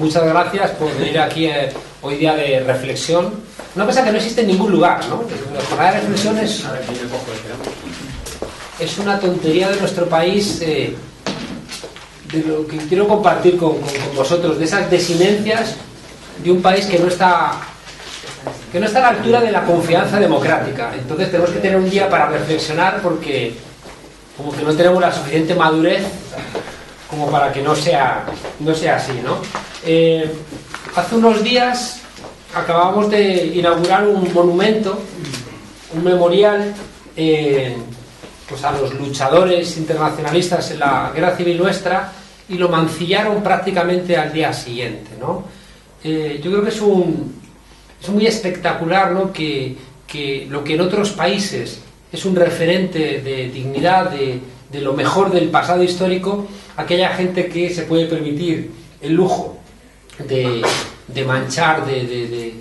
muchas gracias por venir aquí hoy día de reflexión. Una cosa que no existe en ningún lugar, ¿no? La jornada de reflexión es una tontería de nuestro país, de lo que quiero compartir con vosotros, de esas desinencias de un país que no está a la altura de la confianza democrática. Entonces tenemos que tener un día para reflexionar, porque como que no tenemos la suficiente madurez como para que no sea así, ¿no? Hace unos días acabamos de inaugurar un monumento, un memorial pues a los luchadores internacionalistas en la guerra civil nuestra, y lo mancillaron prácticamente al día siguiente, ¿no? Yo creo que es muy espectacular, ¿no? Que lo que en otros países es un referente de dignidad, de lo mejor del pasado histórico, aquella gente que se puede permitir el lujo de manchar, de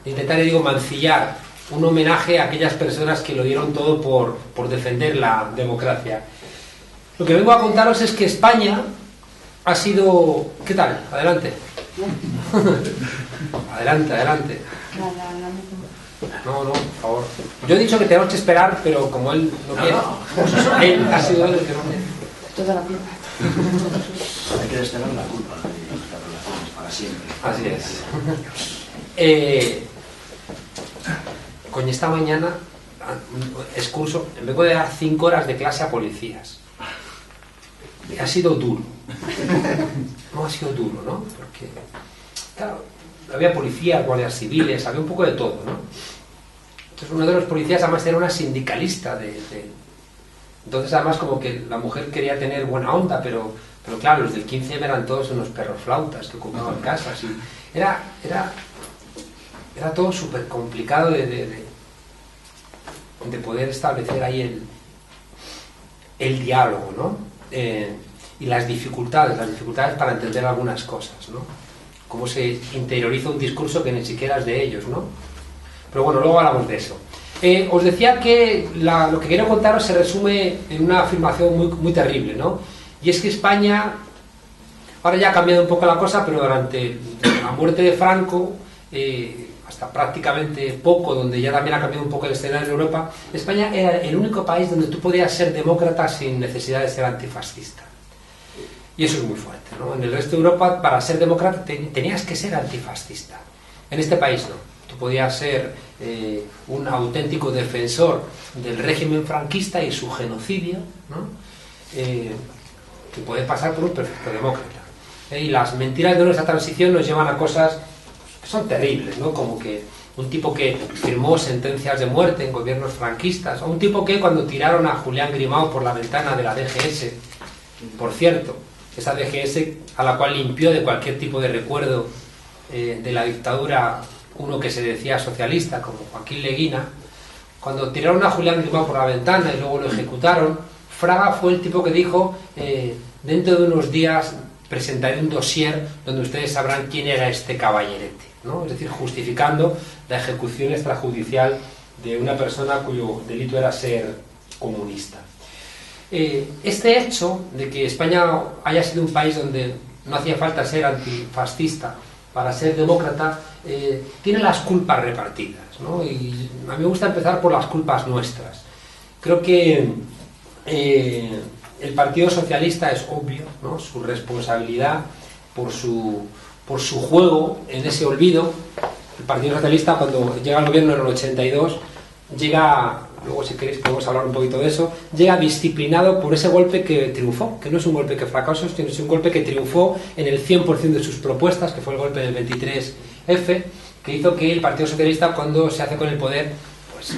intentar, mancillar un homenaje a aquellas personas que lo dieron todo por defender la democracia. Lo que vengo a contaros es que España ha sido... ¿Qué tal? Adelante. Adelante. No, por favor. Yo he dicho que tenemos que esperar, pero como él no quiere, él ha sido el que no quiere. Toda la culpa. Hay que desterrar la culpa de nuestras relaciones para siempre. Así es. Coño, esta mañana, excurso, vengo de dar 5 horas de clase a policías. Ha sido duro. No ha sido duro, ¿no? Porque, claro, había policías, guardias civiles, había un poco de todo, ¿no? Entonces uno de los policías además era una sindicalista entonces además como que la mujer quería tener buena onda, pero claro, los del 15M eran todos unos perros flautas que ocupaban casas, y era todo súper complicado de poder establecer ahí el diálogo, ¿no? Y las dificultades para entender algunas cosas, ¿no? Cómo se interioriza un discurso que ni siquiera es de ellos, ¿no? Pero bueno, luego hablamos de eso. Os decía que lo que quiero contaros se resume en una afirmación muy, muy terrible, ¿no? Y es que España, ahora ya ha cambiado un poco la cosa, pero durante la muerte de Franco, hasta prácticamente poco, donde ya también ha cambiado un poco el escenario en Europa, España era el único país donde tú podías ser demócrata sin necesidad de ser antifascista. Y eso es muy fuerte, ¿no? En el resto de Europa, para ser demócrata tenías que ser antifascista. En este país no. Tú podías ser un auténtico defensor del régimen franquista y su genocidio, ¿no? Que puede pasar por un perfecto demócrata. Y las mentiras de nuestra transición nos llevan a cosas que son terribles, ¿no? Como que un tipo que firmó sentencias de muerte en gobiernos franquistas, o un tipo que cuando tiraron a Julián Grimau por la ventana de la DGS, por cierto, esa DGS a la cual limpió de cualquier tipo de recuerdo de la dictadura uno que se decía socialista, como Joaquín Leguina, cuando tiraron a Julián Grimau por la ventana y luego lo ejecutaron, Fraga fue el tipo que dijo, dentro de unos días presentaré un dossier donde ustedes sabrán quién era este caballerete, ¿no? Es decir, justificando la ejecución extrajudicial de una persona cuyo delito era ser comunista. Este hecho de que España haya sido un país donde no hacía falta ser antifascista para ser demócrata, tiene las culpas repartidas, ¿no? Y a mí me gusta empezar por las culpas nuestras. Creo que el Partido Socialista es obvio, ¿no? Su responsabilidad por su juego en ese olvido. El Partido Socialista, cuando llega al gobierno en el 82, llega, luego si queréis podemos hablar un poquito de eso, llega disciplinado por ese golpe que triunfó, que no es un golpe que fracasó, sino es un golpe que triunfó en el 100% de sus propuestas, que fue el golpe del 23F, que hizo que el Partido Socialista, cuando se hace con el poder, pues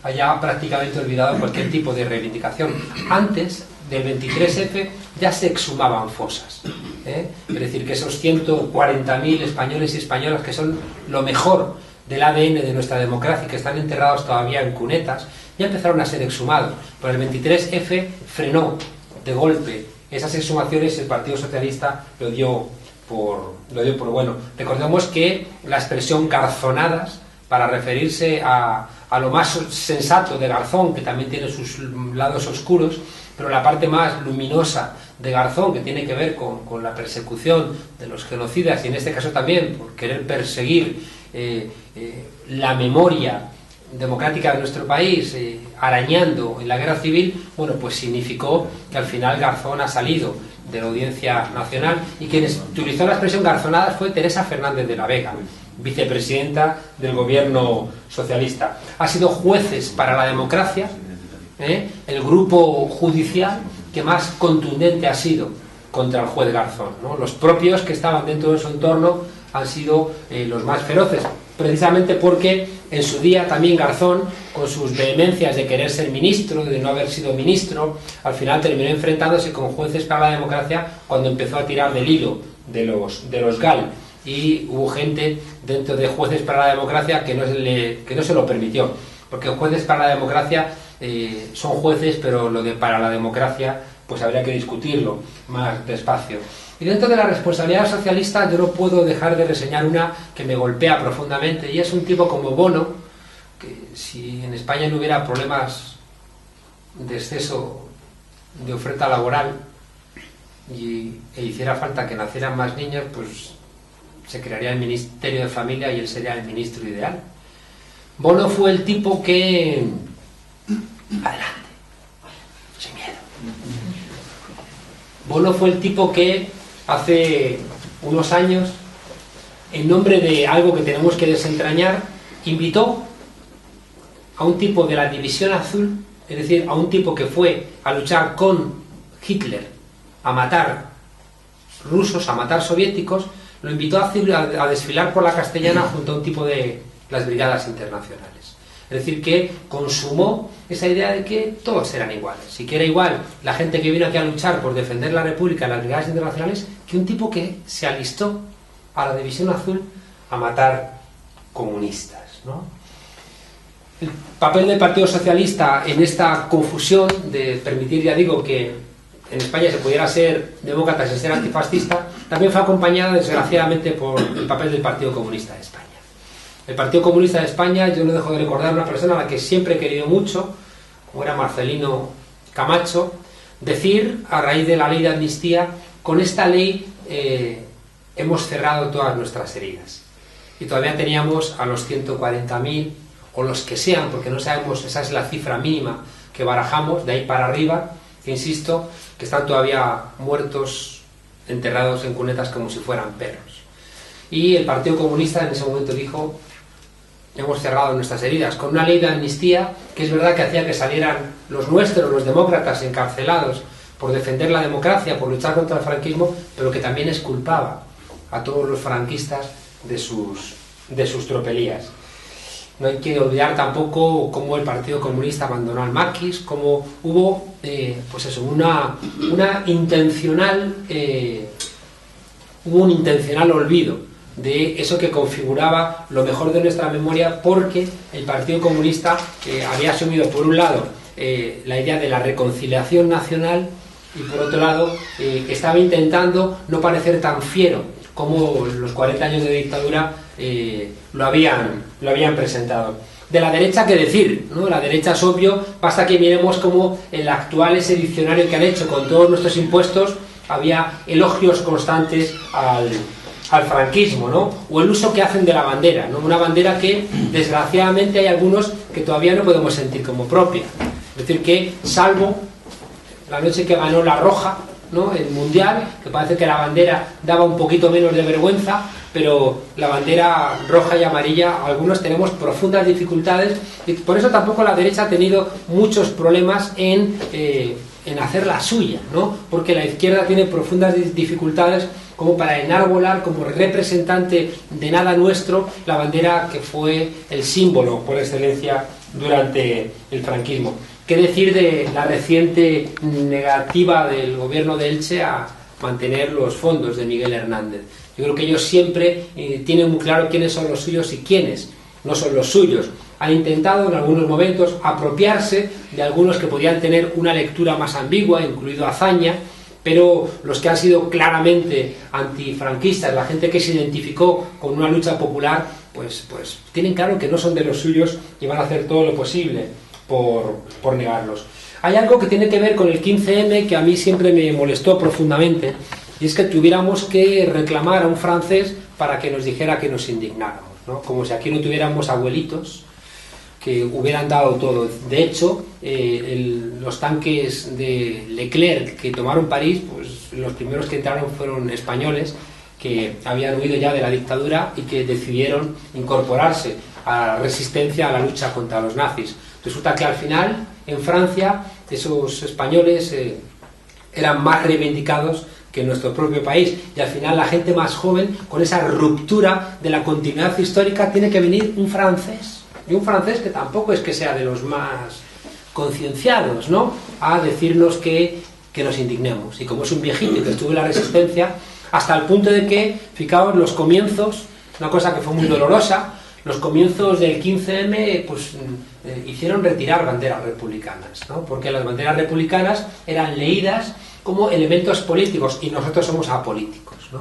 haya prácticamente olvidado cualquier tipo de reivindicación. Antes del 23F ya se exhumaban fosas, es decir, que esos 140.000 españoles y españolas que son lo mejor del ADN de nuestra democracia, que están enterrados todavía en cunetas, ya empezaron a ser exhumados. Pero el 23F frenó de golpe esas exhumaciones y el Partido Socialista lo dio por bueno. Recordemos que la expresión garzonadas, para referirse a lo más sensato de Garzón, que también tiene sus lados oscuros, pero la parte más luminosa de Garzón, que tiene que ver con la persecución de los genocidas, y en este caso también por querer perseguir la memoria democrática de nuestro país, arañando en la guerra civil, bueno, pues significó que al final Garzón ha salido de la Audiencia Nacional, y quien utilizó la expresión garzonadas fue Teresa Fernández de la Vega, vicepresidenta del gobierno socialista. Ha sido Jueces para la Democracia, el grupo judicial que más contundente ha sido contra el juez Garzón, ¿no? Los propios que estaban dentro de su entorno han sido los más feroces, precisamente porque en su día también Garzón, con sus vehemencias de querer ser ministro, de no haber sido ministro, al final terminó enfrentándose con Jueces para la Democracia cuando empezó a tirar del hilo de los GAL, y hubo gente dentro de Jueces para la Democracia que no se lo permitió, porque Jueces para la Democracia son jueces, pero lo de para la democracia pues habría que discutirlo más despacio. Y dentro de la responsabilidad socialista yo no puedo dejar de reseñar una que me golpea profundamente, y es un tipo como Bono, que si en España no hubiera problemas de exceso de oferta laboral e hiciera falta que nacieran más niños, pues se crearía el Ministerio de Familia y él sería el ministro ideal. Bono fue el tipo que... Adelante, sin miedo. Bono fue el tipo que hace unos años, en nombre de algo que tenemos que desentrañar, invitó a un tipo de la División Azul, es decir, a un tipo que fue a luchar con Hitler, a matar rusos, a matar soviéticos, lo invitó a desfilar por la Castellana junto a un tipo de las Brigadas Internacionales. Es decir, que consumó esa idea de que todos eran iguales. Si que era igual la gente que vino aquí a luchar por defender la República en las Brigadas Internacionales, que un tipo que se alistó a la División Azul a matar comunistas, ¿no? El papel del Partido Socialista en esta confusión de permitir, ya digo, que en España se pudiera ser demócrata sin ser antifascista, también fue acompañado, desgraciadamente, por el papel del Partido Comunista de España. El Partido Comunista de España, yo no dejo de recordar a una persona a la que siempre he querido mucho, como era Marcelino Camacho, decir, a raíz de la ley de amnistía, con esta ley hemos cerrado todas nuestras heridas. Y todavía teníamos a los 140.000, o los que sean, porque no sabemos, esa es la cifra mínima que barajamos, de ahí para arriba, que insisto, que están todavía muertos, enterrados en cunetas como si fueran perros. Y el Partido Comunista en ese momento dijo: hemos cerrado nuestras heridas, con una ley de amnistía que es verdad que hacía que salieran los nuestros, los demócratas, encarcelados por defender la democracia, por luchar contra el franquismo, pero que también exculpaba a todos los franquistas de sus tropelías. No hay que olvidar tampoco cómo el Partido Comunista abandonó al maquis, cómo hubo hubo un intencional olvido de eso que configuraba lo mejor de nuestra memoria, porque el Partido Comunista había asumido, por un lado, la idea de la reconciliación nacional, y por otro lado estaba intentando no parecer tan fiero como los 40 años de dictadura lo habían presentado. De la derecha, ¿qué decir?, ¿no? La derecha es obvio, basta que miremos cómo el actual ese diccionario que han hecho con todos nuestros impuestos había elogios constantes al franquismo, ¿no? O el uso que hacen de la bandera, ¿no? Una bandera que desgraciadamente hay algunos que todavía no podemos sentir como propia. Es decir, que salvo la noche que ganó la Roja, ¿no?, el Mundial, que parece que la bandera daba un poquito menos de vergüenza, pero la bandera roja y amarilla, algunos tenemos profundas dificultades, y por eso tampoco la derecha ha tenido muchos problemas en hacer la suya, ¿no? Porque la izquierda tiene profundas dificultades como para enarbolar como representante de nada nuestro la bandera que fue el símbolo por excelencia durante el franquismo. ¿Qué decir de la reciente negativa del gobierno de Elche a mantener los fondos de Miguel Hernández? Yo creo que ellos siempre tienen muy claro quiénes son los suyos y quiénes no son los suyos. Han intentado en algunos momentos apropiarse de algunos que podían tener una lectura más ambigua, incluido Azaña, pero los que han sido claramente antifranquistas, la gente que se identificó con una lucha popular, pues tienen claro que no son de los suyos y van a hacer todo lo posible por negarlos. Hay algo que tiene que ver con el 15M que a mí siempre me molestó profundamente, y es que tuviéramos que reclamar a un francés para que nos dijera que nos indignáramos, ¿no? Como si aquí no tuviéramos abuelitos que hubieran dado todo. De hecho, los tanques de Leclerc que tomaron París, pues los primeros que entraron fueron españoles que habían huido ya de la dictadura y que decidieron incorporarse a la resistencia, a la lucha contra los nazis. Resulta que al final, en Francia, esos españoles eran más reivindicados que en nuestro propio país, y al final la gente más joven, con esa ruptura de la continuidad histórica, tiene que venir un francés, y un francés que tampoco es que sea de los más concienciados, ¿no?, a decirnos que nos indignemos. Y como es un viejito que estuvo en la resistencia, hasta el punto de que, fijaos, los comienzos, una cosa que fue muy dolorosa, los comienzos del 15M pues, hicieron retirar banderas republicanas, ¿no?, porque las banderas republicanas eran leídas como elementos políticos y nosotros somos apolíticos, ¿no?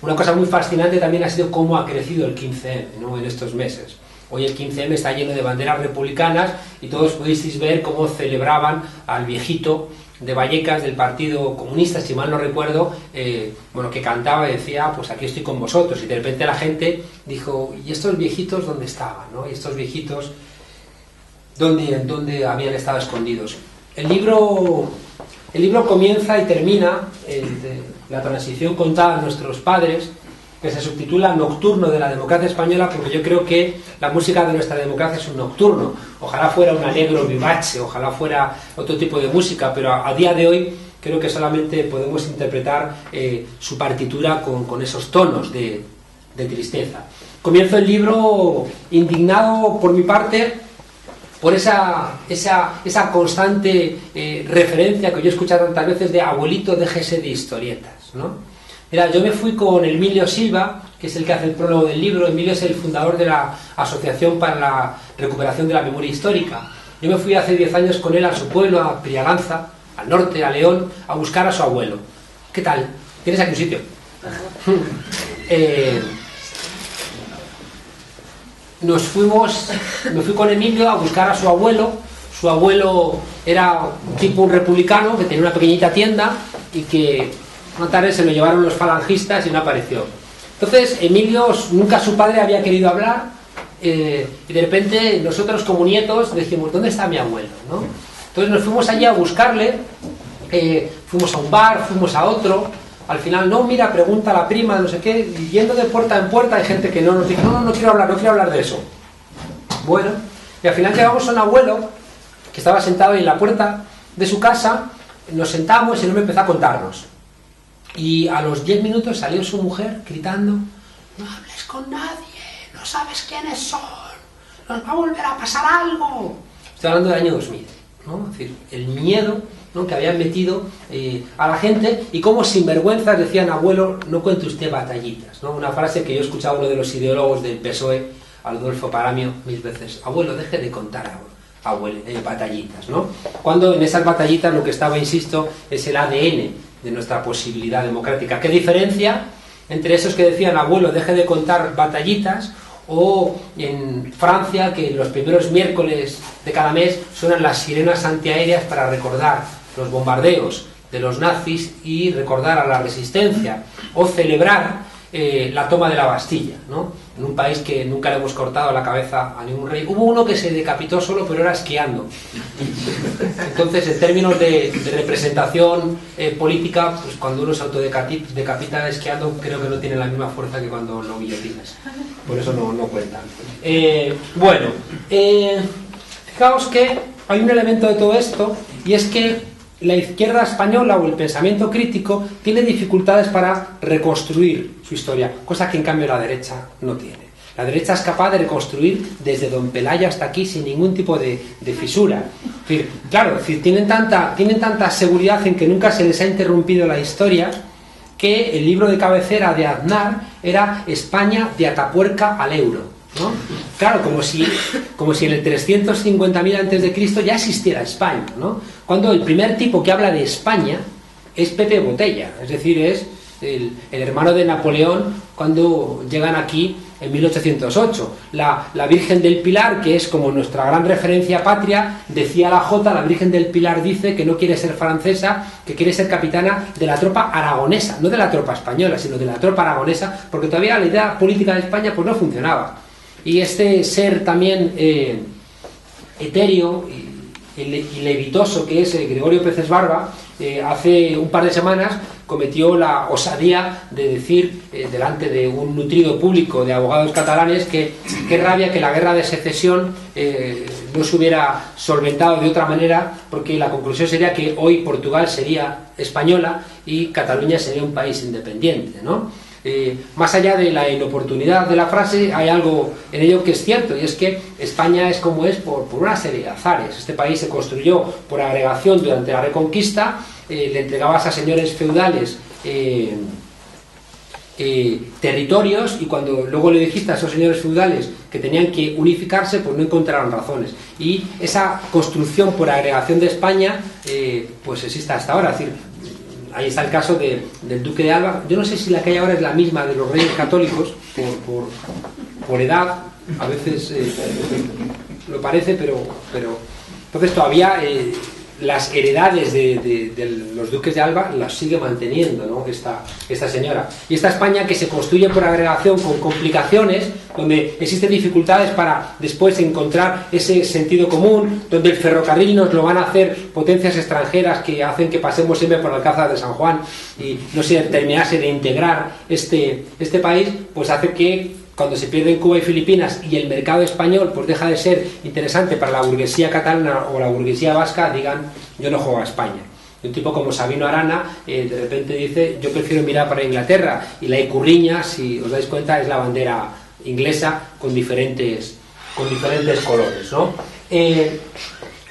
Una cosa muy fascinante también ha sido cómo ha crecido el 15M, ¿no?, en estos meses. Hoy el 15M está lleno de banderas republicanas y todos pudisteis ver cómo celebraban al viejito de Vallecas del Partido Comunista, si mal no recuerdo, bueno, que cantaba y decía, pues aquí estoy con vosotros, y de repente la gente dijo, ¿y estos viejitos dónde estaban, ¿no? ¿Y estos viejitos dónde habían estado escondidos? El libro comienza y termina la transición contada a nuestros padres, que se subtitula Nocturno de la democracia española, porque yo creo que la música de nuestra democracia es un nocturno. Ojalá fuera un allegro vivace, ojalá fuera otro tipo de música, pero a día de hoy creo que solamente podemos interpretar su partitura con esos tonos de tristeza. Comienzo el libro indignado por mi parte por esa constante referencia que yo he escuchado tantas veces de abuelito, déjese de historietas, ¿no? Mira, yo me fui con Emilio Silva, que es el que hace el prólogo del libro. Emilio es el fundador de la Asociación para la Recuperación de la Memoria Histórica. Yo me fui hace 10 años con él a su pueblo, a Priaganza, al norte, a León, a buscar a su abuelo. ¿Qué tal? ¿Tienes aquí un sitio? Me fui con Emilio a buscar a su abuelo. Su abuelo era un republicano que tenía una pequeñita tienda y que una tarde se lo llevaron los falangistas y no apareció. Entonces Emilio, nunca su padre había querido hablar, y de repente nosotros como nietos decimos, ¿dónde está mi abuelo?, ¿no? Entonces nos fuimos allí a buscarle, fuimos a un bar, fuimos a otro. Al final, no, mira, pregunta a la prima, no sé qué, y yendo de puerta en puerta hay gente que no nos dice, no quiero hablar de eso. Bueno, y al final llegamos a un abuelo que estaba sentado en la puerta de su casa, nos sentamos y él me empezó a contarnos. Y a los 10 minutos salió su mujer gritando, no hables con nadie, no sabes quiénes son, nos va a volver a pasar algo. Estoy hablando del año 2000, ¿no? Es decir, el miedo, ¿no?, que habían metido a la gente, y como sinvergüenzas decían, abuelo, no cuente usted batallitas, ¿no? Una frase que yo he escuchado a uno de los ideólogos del PSOE, Adolfo Paramio, 1000 veces, abuelo, deje de contar batallitas, ¿no? Cuando en esas batallitas lo que estaba, insisto, es el ADN de nuestra posibilidad democrática. ¿Qué diferencia entre esos que decían, abuelo, deje de contar batallitas, o en Francia, que los primeros miércoles de cada mes suenan las sirenas antiaéreas para recordar los bombardeos de los nazis y recordar a la resistencia, o celebrar la toma de la Bastilla, ¿no?, en un país que nunca le hemos cortado la cabeza a ningún rey? Hubo uno que se decapitó solo, pero era esquiando. Entonces, en términos de representación política, pues cuando uno se autodecapita esquiando, creo que no tiene la misma fuerza que cuando lo guillotinas. Por eso no cuentan. Bueno, fijaos que hay un elemento de todo esto, y es que la izquierda española, o el pensamiento crítico, tiene dificultades para reconstruir su historia, cosa que en cambio la derecha no tiene. La derecha es capaz de reconstruir desde Don Pelayo hasta aquí sin ningún tipo de fisura. Es decir, claro, tienen tanta seguridad en que nunca se les ha interrumpido la historia, que el libro de cabecera de Aznar era España de Atapuerca al euro, ¿no? Claro, como si en el 350.000 a.C. ya existiera España, ¿no? Cuando el primer tipo que habla de España es Pepe Botella, es decir, es el hermano de Napoleón, cuando llegan aquí en 1808. La Virgen del Pilar, que es como nuestra gran referencia patria, decía la Jota, la Virgen del Pilar dice que no quiere ser francesa, que quiere ser capitana de la tropa aragonesa, no de la tropa española, sino de la tropa aragonesa, porque todavía la idea política de España pues no funcionaba. Y este ser también etéreo y levitoso que es Gregorio Peces Barba, hace un par de semanas cometió la osadía de decir delante de un nutrido público de abogados catalanes que qué rabia que la guerra de secesión no se hubiera solventado de otra manera, porque la conclusión sería que hoy Portugal sería española y Cataluña sería un país independiente, ¿no? Más allá de la inoportunidad de la frase, hay algo en ello que es cierto, y es que España es como es por una serie de azares. Este país se construyó por agregación durante la Reconquista, le entregabas a señores feudales territorios, y cuando luego le dijiste a esos señores feudales que tenían que unificarse, pues no encontraron razones. Y esa construcción por agregación de España pues existe hasta ahora. Es decir, ahí está el caso del Duque de Alba. Yo no sé si la que hay ahora es la misma de los Reyes Católicos, por edad, a veces lo parece, pero entonces todavía las heredades de los Duques de Alba las sigue manteniendo, ¿no? esta señora. Y esta España que se construye por agregación con complicaciones, donde existen dificultades para después encontrar ese sentido común, donde el ferrocarril nos lo van a hacer potencias extranjeras que hacen que pasemos siempre por el Alcázar de San Juan y no se terminase de integrar este país, pues hace que cuando se pierden Cuba y Filipinas y el mercado español pues deja de ser interesante para la burguesía catalana o la burguesía vasca, digan, yo no juego a España. Y un tipo como Sabino Arana de repente dice, yo prefiero mirar para Inglaterra, y la icurriña, si os dais cuenta, es la bandera inglesa con diferentes colores, ¿no?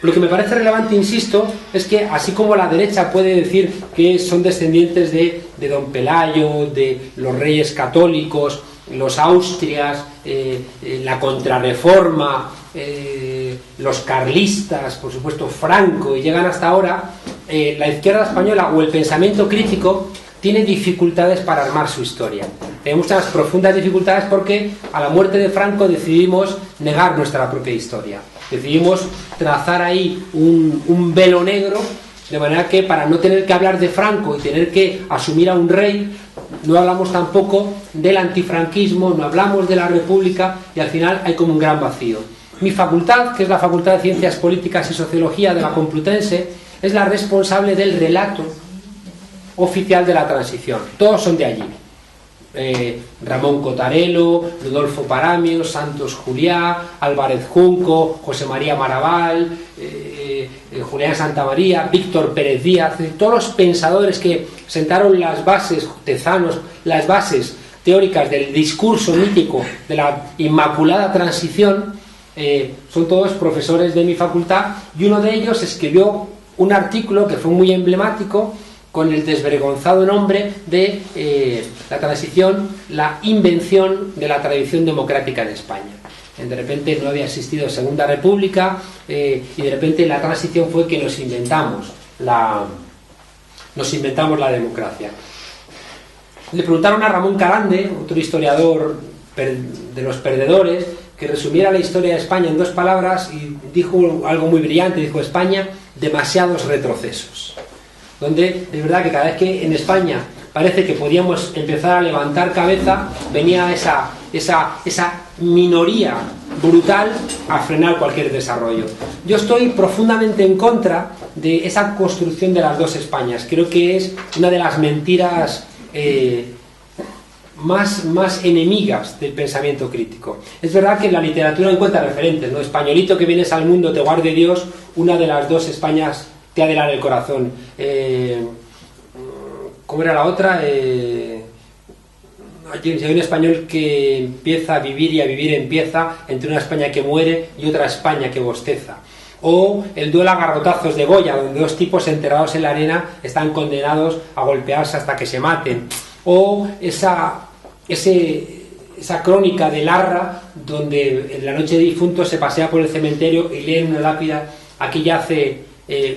Lo que me parece relevante, insisto, es que así como la derecha puede decir que son descendientes de Don Pelayo, de los reyes católicos, los Austrias, la Contrarreforma, los carlistas, por supuesto Franco, y llegan hasta ahora, la izquierda española o el pensamiento crítico tiene dificultades para armar su historia. Tenemos unas profundas dificultades porque a la muerte de Franco decidimos negar nuestra propia historia. Decidimos trazar ahí un velo negro, de manera que para no tener que hablar de Franco y tener que asumir a un rey, no hablamos tampoco del antifranquismo, no hablamos de la República, y al final hay como un gran vacío. Mi facultad, que es la Facultad de Ciencias Políticas y Sociología de la Complutense, es la responsable del relato oficial de la transición. Todos son de allí. Ramón Cotarelo, Rodolfo Paramio, Santos Juliá, Álvarez Junco, José María Maraval, Julián Santamaría, Víctor Pérez Díaz, todos los pensadores que sentaron las bases, tezanos, las bases teóricas del discurso mítico de la Inmaculada Transición, son todos profesores de mi facultad, y uno de ellos escribió un artículo que fue muy emblemático con el desvergonzado nombre de la transición, la invención de la tradición democrática en España. De repente no había existido Segunda República, y de repente la transición fue que nos inventamos la democracia. Le preguntaron a Ramón Carande, otro historiador de los perdedores, que resumiera la historia de España en 2 palabras, y dijo algo muy brillante, dijo: España, demasiados retrocesos. Donde de verdad que cada vez que en España parece que podíamos empezar a levantar cabeza, venía esa minoría brutal a frenar cualquier desarrollo. Yo estoy profundamente en contra de esa construcción de las 2 Españas. Creo que es una de las mentiras más enemigas del pensamiento crítico. Es verdad que en la literatura encuentra referentes, ¿no? Españolito que vienes al mundo, te guarde Dios, una de las 2 Españas te ha de helar el corazón. ¿Cómo era la otra? Hay un español que empieza a vivir y a vivir empieza, entre una España que muere y otra España que bosteza. O el duelo a garrotazos de Goya, donde 2 tipos enterrados en la arena están condenados a golpearse hasta que se maten. O esa crónica de Larra, donde en la noche de difuntos se pasea por el cementerio y lee en una lápida: aquí yace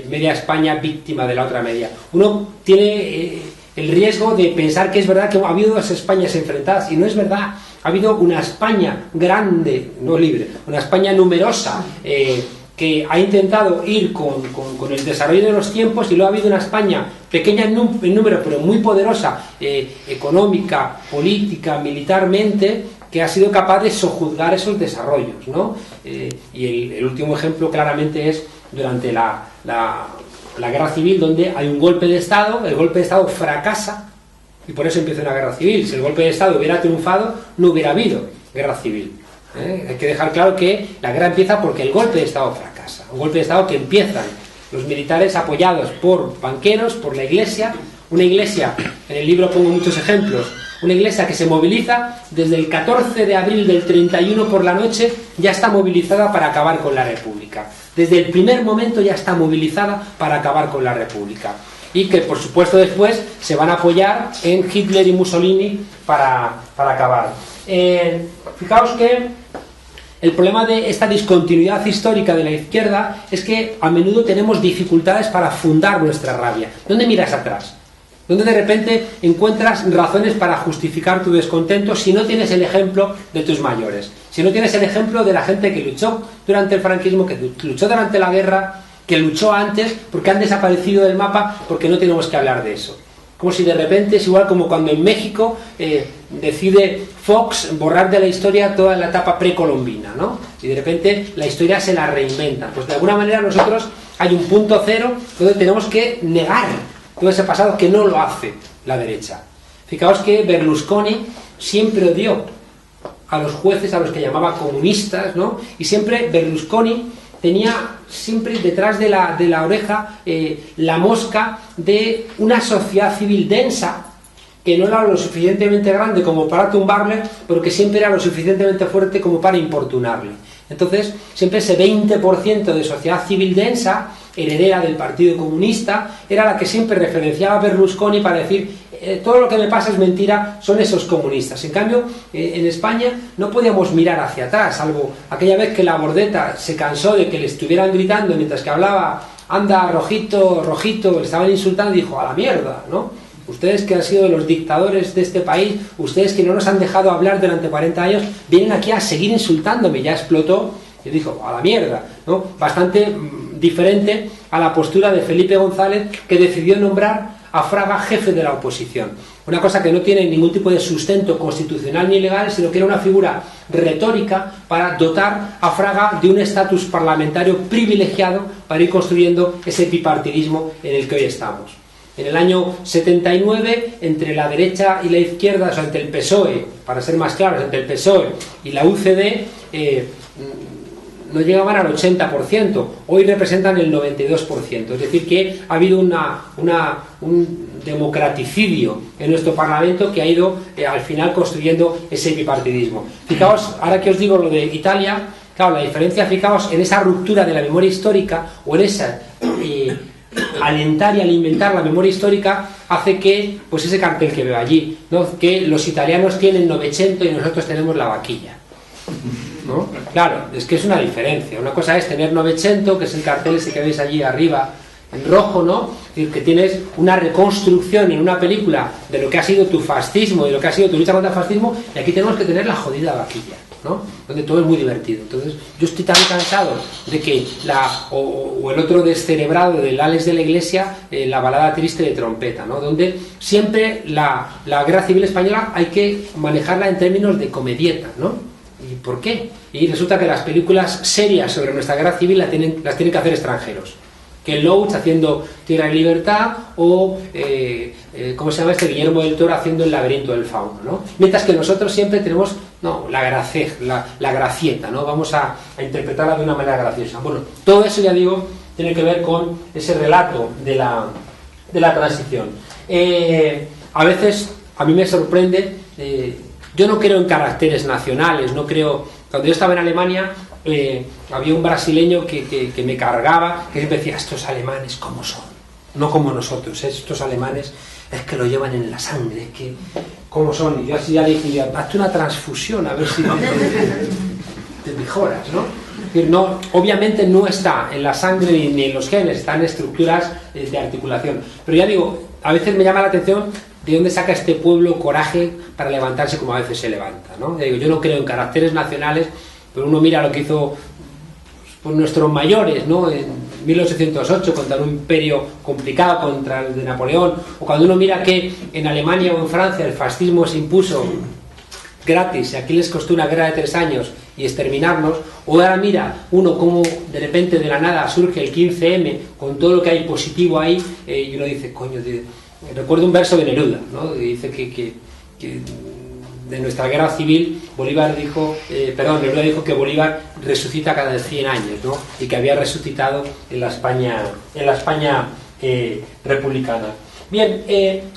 media España víctima de la otra media. Uno tiene el riesgo de pensar que es verdad que ha habido dos Españas enfrentadas, y no es verdad. Ha habido una España grande, no libre, una España numerosa, que ha intentado ir con el desarrollo de los tiempos, y luego ha habido una España pequeña en número, pero muy poderosa, económica, política, militarmente, que ha sido capaz de sojuzgar esos desarrollos, ¿no? Y el último ejemplo claramente es durante la guerra civil, donde hay un golpe de Estado, el golpe de Estado fracasa, y por eso empieza una guerra civil. Si el golpe de Estado hubiera triunfado, no hubiera habido guerra civil. Hay que dejar claro que la guerra empieza porque el golpe de Estado fracasa. Un golpe de Estado que empiezan los militares apoyados por banqueros, por la Iglesia. Una Iglesia, en el libro pongo muchos ejemplos, una Iglesia que se moviliza desde el 14 de abril del 31 por la noche, ya está movilizada para acabar con la República. Desde el primer momento ya está movilizada para acabar con la República. Y que por supuesto después se van a apoyar en Hitler y Mussolini para acabar. Fijaos que el problema de esta discontinuidad histórica de la izquierda es que a menudo tenemos dificultades para fundar nuestra rabia. ¿Dónde miras atrás? ¿Dónde de repente encuentras razones para justificar tu descontento si no tienes el ejemplo de tus mayores? Si no tienes el ejemplo de la gente que luchó durante el franquismo, que luchó durante la guerra, que luchó antes, porque han desaparecido del mapa, porque no tenemos que hablar de eso. Como si de repente, es igual como cuando en México decide Fox borrar de la historia toda la etapa precolombina, ¿no? Y de repente la historia se la reinventa. Pues de alguna manera nosotros hay un punto cero donde tenemos que negar todo ese pasado, que no lo hace la derecha. Fijaos que Berlusconi siempre odió a los jueces, a los que llamaba comunistas, ¿no? Y siempre Berlusconi tenía siempre detrás de la oreja la mosca de una sociedad civil densa, que no era lo suficientemente grande como para tumbarle, pero que siempre era lo suficientemente fuerte como para importunarle. Entonces, siempre ese 20% de sociedad civil densa, heredera del Partido Comunista, era la que siempre referenciaba a Berlusconi para decir todo lo que me pasa es mentira, son esos comunistas. En cambio, en España no podíamos mirar hacia atrás, salvo aquella vez que la Bordeta se cansó de que le estuvieran gritando mientras que hablaba, anda, rojito, rojito, le estaban insultando y dijo, a la mierda, ¿no? Ustedes que han sido los dictadores de este país, ustedes que no nos han dejado hablar durante 40 años, vienen aquí a seguir insultándome. Ya explotó y dijo, a la mierda, ¿no? Bastante diferente a la postura de Felipe González, que decidió nombrar a Fraga jefe de la oposición. Una cosa que no tiene ningún tipo de sustento constitucional ni legal, sino que era una figura retórica para dotar a Fraga de un estatus parlamentario privilegiado para ir construyendo ese bipartidismo en el que hoy estamos. En el año 79, entre la derecha y la izquierda, o sea, entre el PSOE, para ser más claros, entre el PSOE y la UCD, no llegaban al 80%, hoy representan el 92%, es decir que ha habido un democraticidio en nuestro Parlamento que ha ido al final construyendo ese bipartidismo. Fijaos, ahora que os digo lo de Italia, claro, la diferencia, fijaos, en esa ruptura de la memoria histórica, o en esa alentar y alimentar la memoria histórica, hace que, pues ese cartel que veo allí, ¿no? Que los italianos tienen Novecento y nosotros tenemos la vaquilla, ¿no? Claro, es que es una diferencia. Una cosa es tener Novecento, que es el cartel ese que veis allí arriba en rojo, ¿no? Es decir, que tienes una reconstrucción en una película de lo que ha sido tu fascismo, de lo que ha sido tu lucha contra el fascismo, y aquí tenemos que tener la jodida vaquilla, ¿no? Donde todo es muy divertido. Entonces, yo estoy tan cansado de que o el otro descerebrado del Alex de la Iglesia, la balada triste de trompeta, ¿no? Donde siempre la guerra civil española hay que manejarla en términos de comedieta, ¿no? ¿Y por qué? Y resulta que las películas serias sobre nuestra guerra civil las tienen que hacer extranjeros. Que Loach haciendo Tierra y Libertad, o ¿cómo se llama este? Guillermo del Toro haciendo El laberinto del fauno, ¿no? Mientras que nosotros siempre tenemos la gracieta, ¿no? Vamos a interpretarla de una manera graciosa. Bueno, todo eso, ya digo, tiene que ver con ese relato de la transición. A veces a mí me sorprende, yo no creo en caracteres nacionales, no creo. Cuando yo estaba en Alemania, había un brasileño que me cargaba, que siempre decía, estos alemanes, ¿cómo son? No como nosotros, estos alemanes es que lo llevan en la sangre, que ¿cómo son? Y yo así ya le dije, hazte una transfusión, a ver si te mejoras, ¿no? Es decir, no, obviamente no está en la sangre ni en los genes, están en estructuras de articulación. Pero ya digo, a veces me llama la atención de dónde saca este pueblo coraje para levantarse como a veces se levanta, ¿no? Yo no creo en caracteres nacionales, pero uno mira lo que hizo pues, nuestros mayores, ¿no? En 1808 contra un imperio complicado, contra el de Napoleón, o cuando uno mira que en Alemania o en Francia el fascismo se impuso gratis, y aquí les costó una guerra de 3 años y exterminarnos, o ahora mira uno como de repente de la nada surge el 15M con todo lo que hay positivo ahí, y uno dice, coño, recuerdo un verso de Neruda, ¿no? Dice que de nuestra guerra civil Neruda dijo que Bolívar resucita cada 100 años, ¿no? Y que había resucitado en la España republicana. Bien,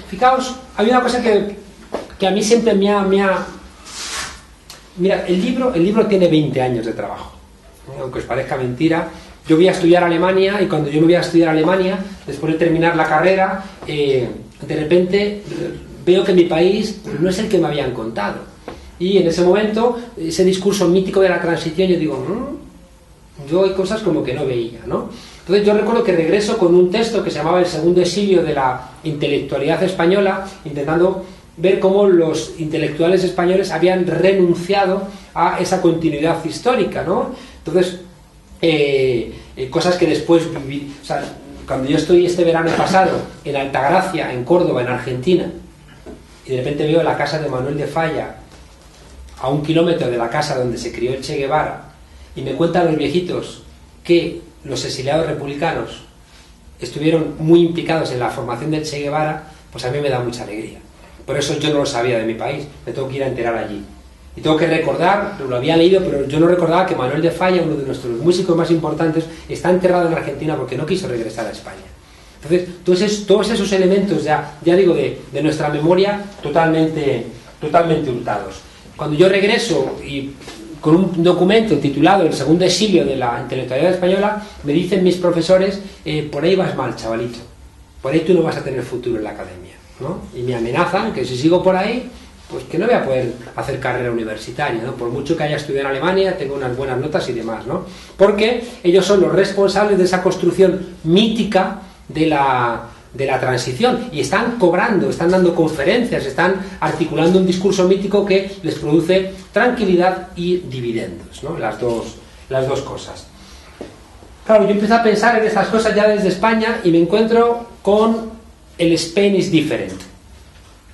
fijaos, hay una cosa que a mí siempre me ha mira, el libro tiene 20 años de trabajo, ¿no? Aunque os parezca mentira. Yo voy a estudiar a Alemania, y cuando yo me voy a estudiar a Alemania, después de terminar la carrera, de repente veo que mi país no es el que me habían contado. Y en ese momento, ese discurso mítico de la transición, yo digo, yo hay cosas como que no veía, ¿no? Entonces yo recuerdo que regreso con un texto que se llamaba El segundo exilio de la intelectualidad española, intentando ver cómo los intelectuales españoles habían renunciado a esa continuidad histórica, ¿no? Entonces, cosas que después viví, o sea, cuando yo estoy este verano pasado en Altagracia, en Córdoba, en Argentina, y de repente veo la casa de Manuel de Falla a 1 kilómetro de la casa donde se crió el Che Guevara, y me cuentan los viejitos que los exiliados republicanos estuvieron muy implicados en la formación del Che Guevara, pues a mí me da mucha alegría. Por eso yo no lo sabía de mi país, me tengo que ir a enterar allí. Y tengo que recordar, lo había leído, pero yo no recordaba que Manuel de Falla, uno de nuestros músicos más importantes, está enterrado en Argentina porque no quiso regresar a España. Entonces todos esos elementos, ya digo, de nuestra memoria, totalmente hurtados. Cuando yo regreso y con un documento titulado El segundo exilio de la intelectualidad española, me dicen mis profesores, por ahí vas mal, chavalito, por ahí tú no vas a tener futuro en la academia, ¿no? Y me amenazan que si sigo por ahí, pues que no voy a poder hacer carrera universitaria, ¿no? Por mucho que haya estudiado en Alemania, tengo unas buenas notas y demás, ¿no? Porque ellos son los responsables de esa construcción mítica de la transición, y están cobrando, están dando conferencias, están articulando un discurso mítico que les produce tranquilidad y dividendos, ¿no? Las dos cosas. Claro, yo empecé a pensar en estas cosas ya desde España y me encuentro con el Spain is different.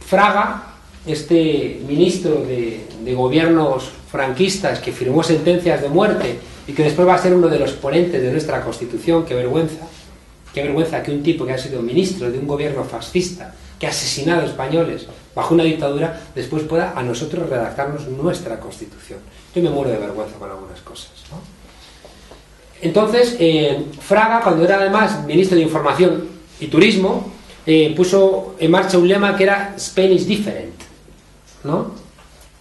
Fraga, este ministro de gobiernos franquistas que firmó sentencias de muerte y que después va a ser uno de los ponentes de nuestra Constitución, qué vergüenza que un tipo que ha sido ministro de un gobierno fascista, que ha asesinado españoles bajo una dictadura, después pueda a nosotros redactarnos nuestra Constitución. Yo me muero de vergüenza con algunas cosas, ¿no? Entonces, Fraga, cuando era además ministro de Información y Turismo, puso en marcha un lema que era Spain is different, ¿no?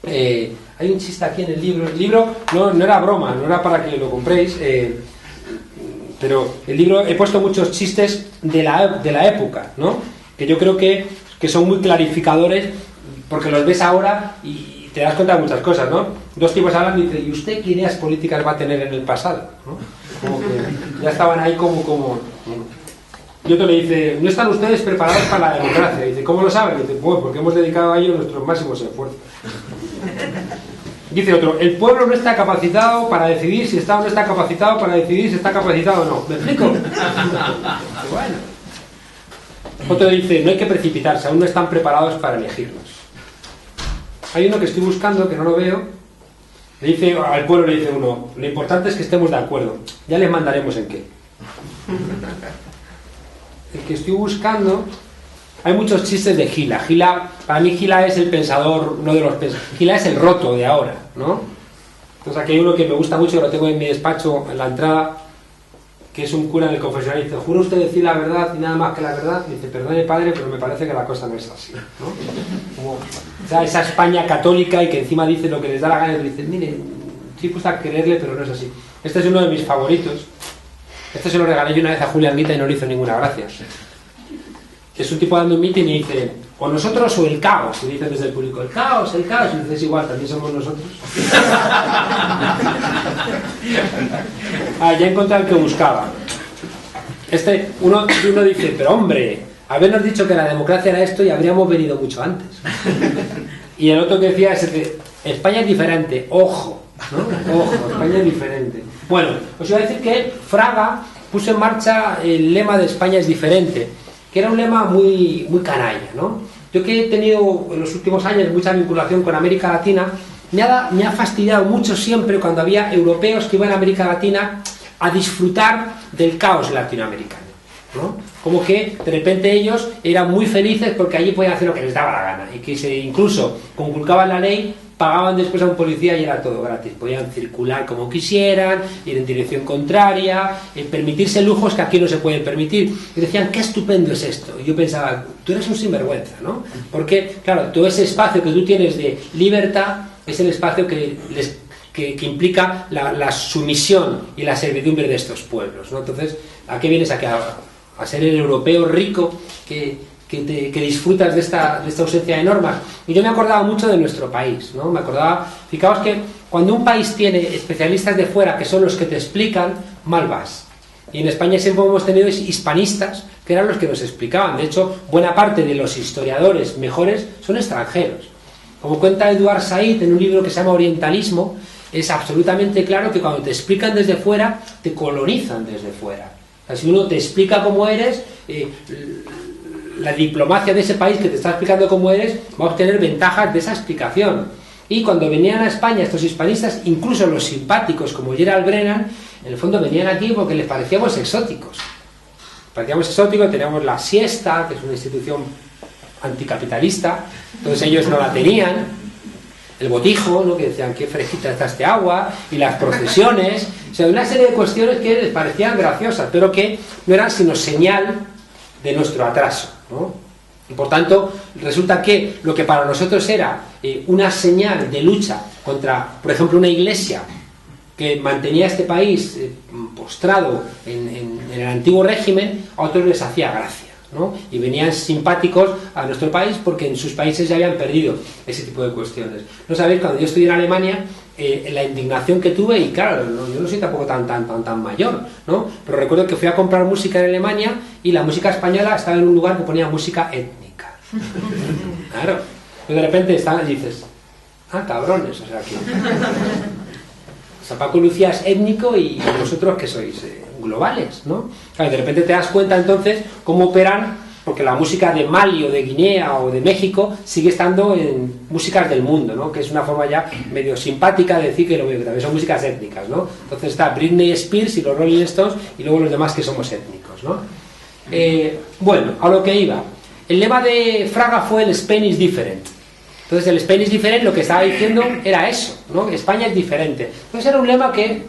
Hay un chiste aquí en el libro. El libro no era broma, no era para que lo compréis, pero el libro he puesto muchos chistes de la época, ¿no? Que yo creo que son muy clarificadores, porque los ves ahora y te das cuenta de muchas cosas, ¿no? Dos tipos hablan y dicen, ¿y usted qué ideas políticas va a tener en el pasado? ¿No? Como que ya estaban ahí como y otro le dice, ¿no están ustedes preparados para la democracia? Y dice, ¿cómo lo saben? Y dice, pues porque hemos dedicado a ello nuestros máximos esfuerzos. Dice otro, el pueblo no está capacitado para decidir si está o no está capacitado para decidir si está capacitado o no. ¿Me explico? Bueno. Otro dice, no hay que precipitarse, aún no están preparados para elegirnos. Hay uno que estoy buscando, que no lo veo, le dice, al pueblo le dice uno, lo importante es que estemos de acuerdo, ya les mandaremos en qué. El que estoy buscando, hay muchos chistes de Gila. Para mí Gila es el pensador, uno de los pensadores. Gila es el roto de ahora, ¿no? Entonces aquí hay uno que me gusta mucho, que lo tengo en mi despacho, en la entrada, que es un cura del confesionario, y dice, ¿jura usted decir la verdad y nada más que la verdad? Y dice, perdone padre, pero me parece que la cosa no es así, ¿no? Como, o sea, esa España católica y que encima dice lo que les da la gana y dicen, mire, sí gusta quererle, pero no es así. Este es uno de mis favoritos. Este se lo regalé yo una vez a Julián Guita y no le hizo ninguna gracia. Es un tipo dando un meeting y dice, o nosotros o el caos. Y dicen desde el público, el caos. Y dices, igual, también somos nosotros. Ya encontré el que buscaba. Uno dice, pero hombre, habernos dicho que la democracia era esto y habríamos venido mucho antes. Y el otro que decía es que España es diferente, ojo, ¿no? Ojo, España es diferente. Bueno, os iba a decir que Fraga puso en marcha el lema de España es diferente, que era un lema muy, muy canalla, ¿no? Yo que he tenido en los últimos años mucha vinculación con América Latina, me ha fastidiado mucho siempre cuando había europeos que iban a América Latina a disfrutar del caos latinoamericano, ¿no? Como que de repente ellos eran muy felices porque allí podían hacer lo que les daba la gana y que incluso conculcaban la ley, pagaban después a un policía y era todo gratis, podían circular como quisieran, ir en dirección contraria, permitirse lujos que aquí no se pueden permitir, y decían, qué estupendo es esto. Y yo pensaba, tú eres un sinvergüenza, ¿no? Porque claro, todo ese espacio que tú tienes de libertad es el espacio que implica la sumisión y la servidumbre de estos pueblos, ¿no? Entonces, ¿a qué vienes aquí? A ser el europeo rico que disfrutas de esta ausencia de normas. Y yo me acordaba mucho de nuestro país, ¿no? Me acordaba, fijaos que cuando un país tiene especialistas de fuera que son los que te explican, mal vas. Y en España siempre hemos tenido hispanistas que eran los que nos explicaban. De hecho, buena parte de los historiadores mejores son extranjeros. Como cuenta Eduard Said en un libro que se llama Orientalismo, es absolutamente claro que cuando te explican desde fuera, te colonizan desde fuera. O sea, si uno te explica cómo eres, la diplomacia de ese país que te está explicando cómo eres va a obtener ventajas de esa explicación. Y cuando venían a España estos hispanistas, incluso los simpáticos como Gerald Brennan, en el fondo venían aquí porque les parecíamos exóticos. Parecíamos exóticos, teníamos la siesta, que es una institución anticapitalista, entonces ellos no la tenían, el botijo, ¿no? Que decían qué fresquita está este agua, y las procesiones, o sea, una serie de cuestiones que les parecían graciosas, pero que no eran sino señal de nuestro atraso, ¿no? Y por tanto, resulta que lo que para nosotros era una señal de lucha contra, por ejemplo, una iglesia que mantenía este país postrado en el antiguo régimen, a otros les hacía gracia, ¿no? Y venían simpáticos a nuestro país porque en sus países ya habían perdido ese tipo de cuestiones. No sabéis, cuando yo estudié en Alemania, la indignación que tuve, y claro, yo no soy tampoco tan mayor, ¿no? Pero recuerdo que fui a comprar música en Alemania y la música española estaba en un lugar que ponía música étnica. Claro. Pero de repente y dices, cabrones, o sea, que o sea, Paco Lucía es étnico y vosotros que sois globales, ¿no? Claro, de repente te das cuenta entonces cómo operan, porque la música de Mali o de Guinea o de México sigue estando en músicas del mundo, ¿no? Que es una forma ya medio simpática de decir que también son músicas étnicas, ¿no? Entonces está Britney Spears y los Rolling Stones y luego los demás que somos étnicos, ¿no? Bueno, a lo que iba. El lema de Fraga fue el Spain is different. Entonces el Spain is different lo que estaba diciendo era eso, ¿no? España es diferente. Entonces era un lema que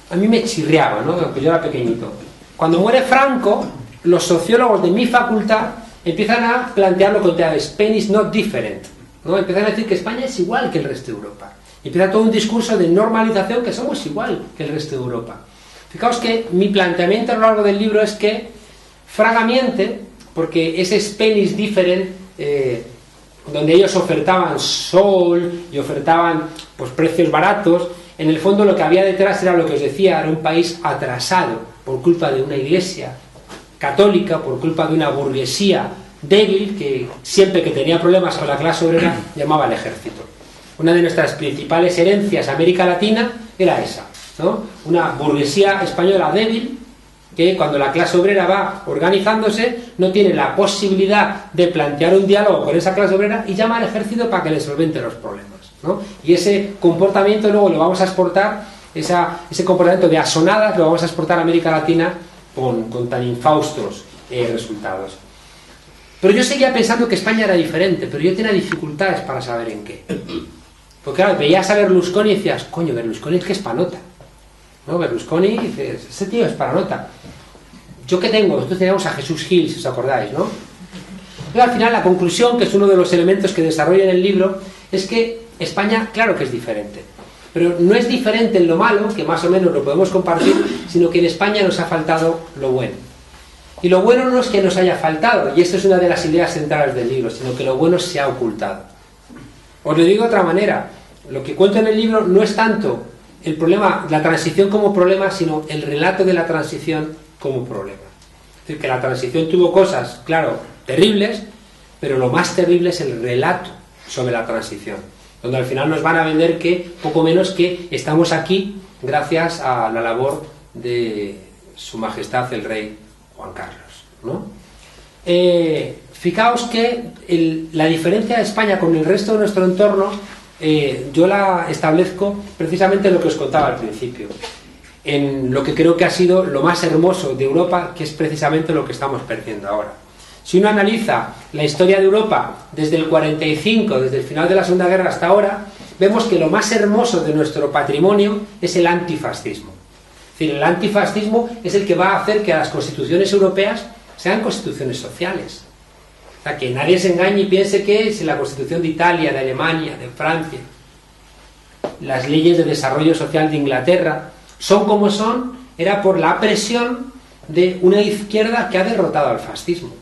a mí me chirriaba, ¿no? Porque yo era pequeñito. Cuando muere Franco, los sociólogos de mi facultad empiezan a plantear lo contrario, Spain is not different, ¿no? Empiezan a decir que España es igual que el resto de Europa. Y empieza todo un discurso de normalización, que somos igual que el resto de Europa. Fijaos que mi planteamiento a lo largo del libro es que Fraga miente, porque ese Spain is different, donde ellos ofertaban sol y ofertaban pues precios baratos, en el fondo lo que había detrás era lo que os decía, era un país atrasado por culpa de una iglesia católica, por culpa de una burguesía débil que siempre que tenía problemas con la clase obrera llamaba al ejército. Una de nuestras principales herencias a América Latina era esa, ¿no? Una burguesía española débil que cuando la clase obrera va organizándose no tiene la posibilidad de plantear un diálogo con esa clase obrera y llama al ejército para que le solvente los problemas, ¿no? Y ese comportamiento luego lo vamos a exportar, ese comportamiento de asonadas lo vamos a exportar a América Latina con tan infaustos resultados. Pero yo seguía pensando que España era diferente, pero yo tenía dificultades para saber en qué. Porque claro, veías a Berlusconi y decías, coño, Berlusconi es que es panota, ¿no? Berlusconi, dices, ese tío es panota. ¿Yo qué tengo? Nosotros teníamos a Jesús Gil, si os acordáis, ¿no? Pero al final la conclusión, que es uno de los elementos que desarrolla en el libro, es que España, claro que es diferente. Pero no es diferente en lo malo, que más o menos lo podemos compartir, sino que en España nos ha faltado lo bueno. Y lo bueno no es que nos haya faltado, y esto es una de las ideas centrales del libro, sino que lo bueno se ha ocultado. Os lo digo de otra manera, lo que cuento en el libro no es tanto el problema, la transición como problema, sino el relato de la transición como problema. Es decir, que la transición tuvo cosas, claro, terribles, pero lo más terrible es el relato sobre la transición, donde al final nos van a vender que, poco menos que estamos aquí gracias a la labor de Su Majestad el Rey Juan Carlos, ¿no? Fijaos que la diferencia de España con el resto de nuestro entorno, yo la establezco precisamente en lo que os contaba al principio, en lo que creo que ha sido lo más hermoso de Europa, que es precisamente lo que estamos perdiendo ahora. Si uno analiza la historia de Europa desde el 45, desde el final de la Segunda Guerra hasta ahora, vemos que lo más hermoso de nuestro patrimonio es el antifascismo. Es decir, el antifascismo es el que va a hacer que las constituciones europeas sean constituciones sociales. O sea, que nadie se engañe y piense que si la Constitución de Italia, de Alemania, de Francia, las leyes de desarrollo social de Inglaterra son como son, era por la presión de una izquierda que ha derrotado al fascismo.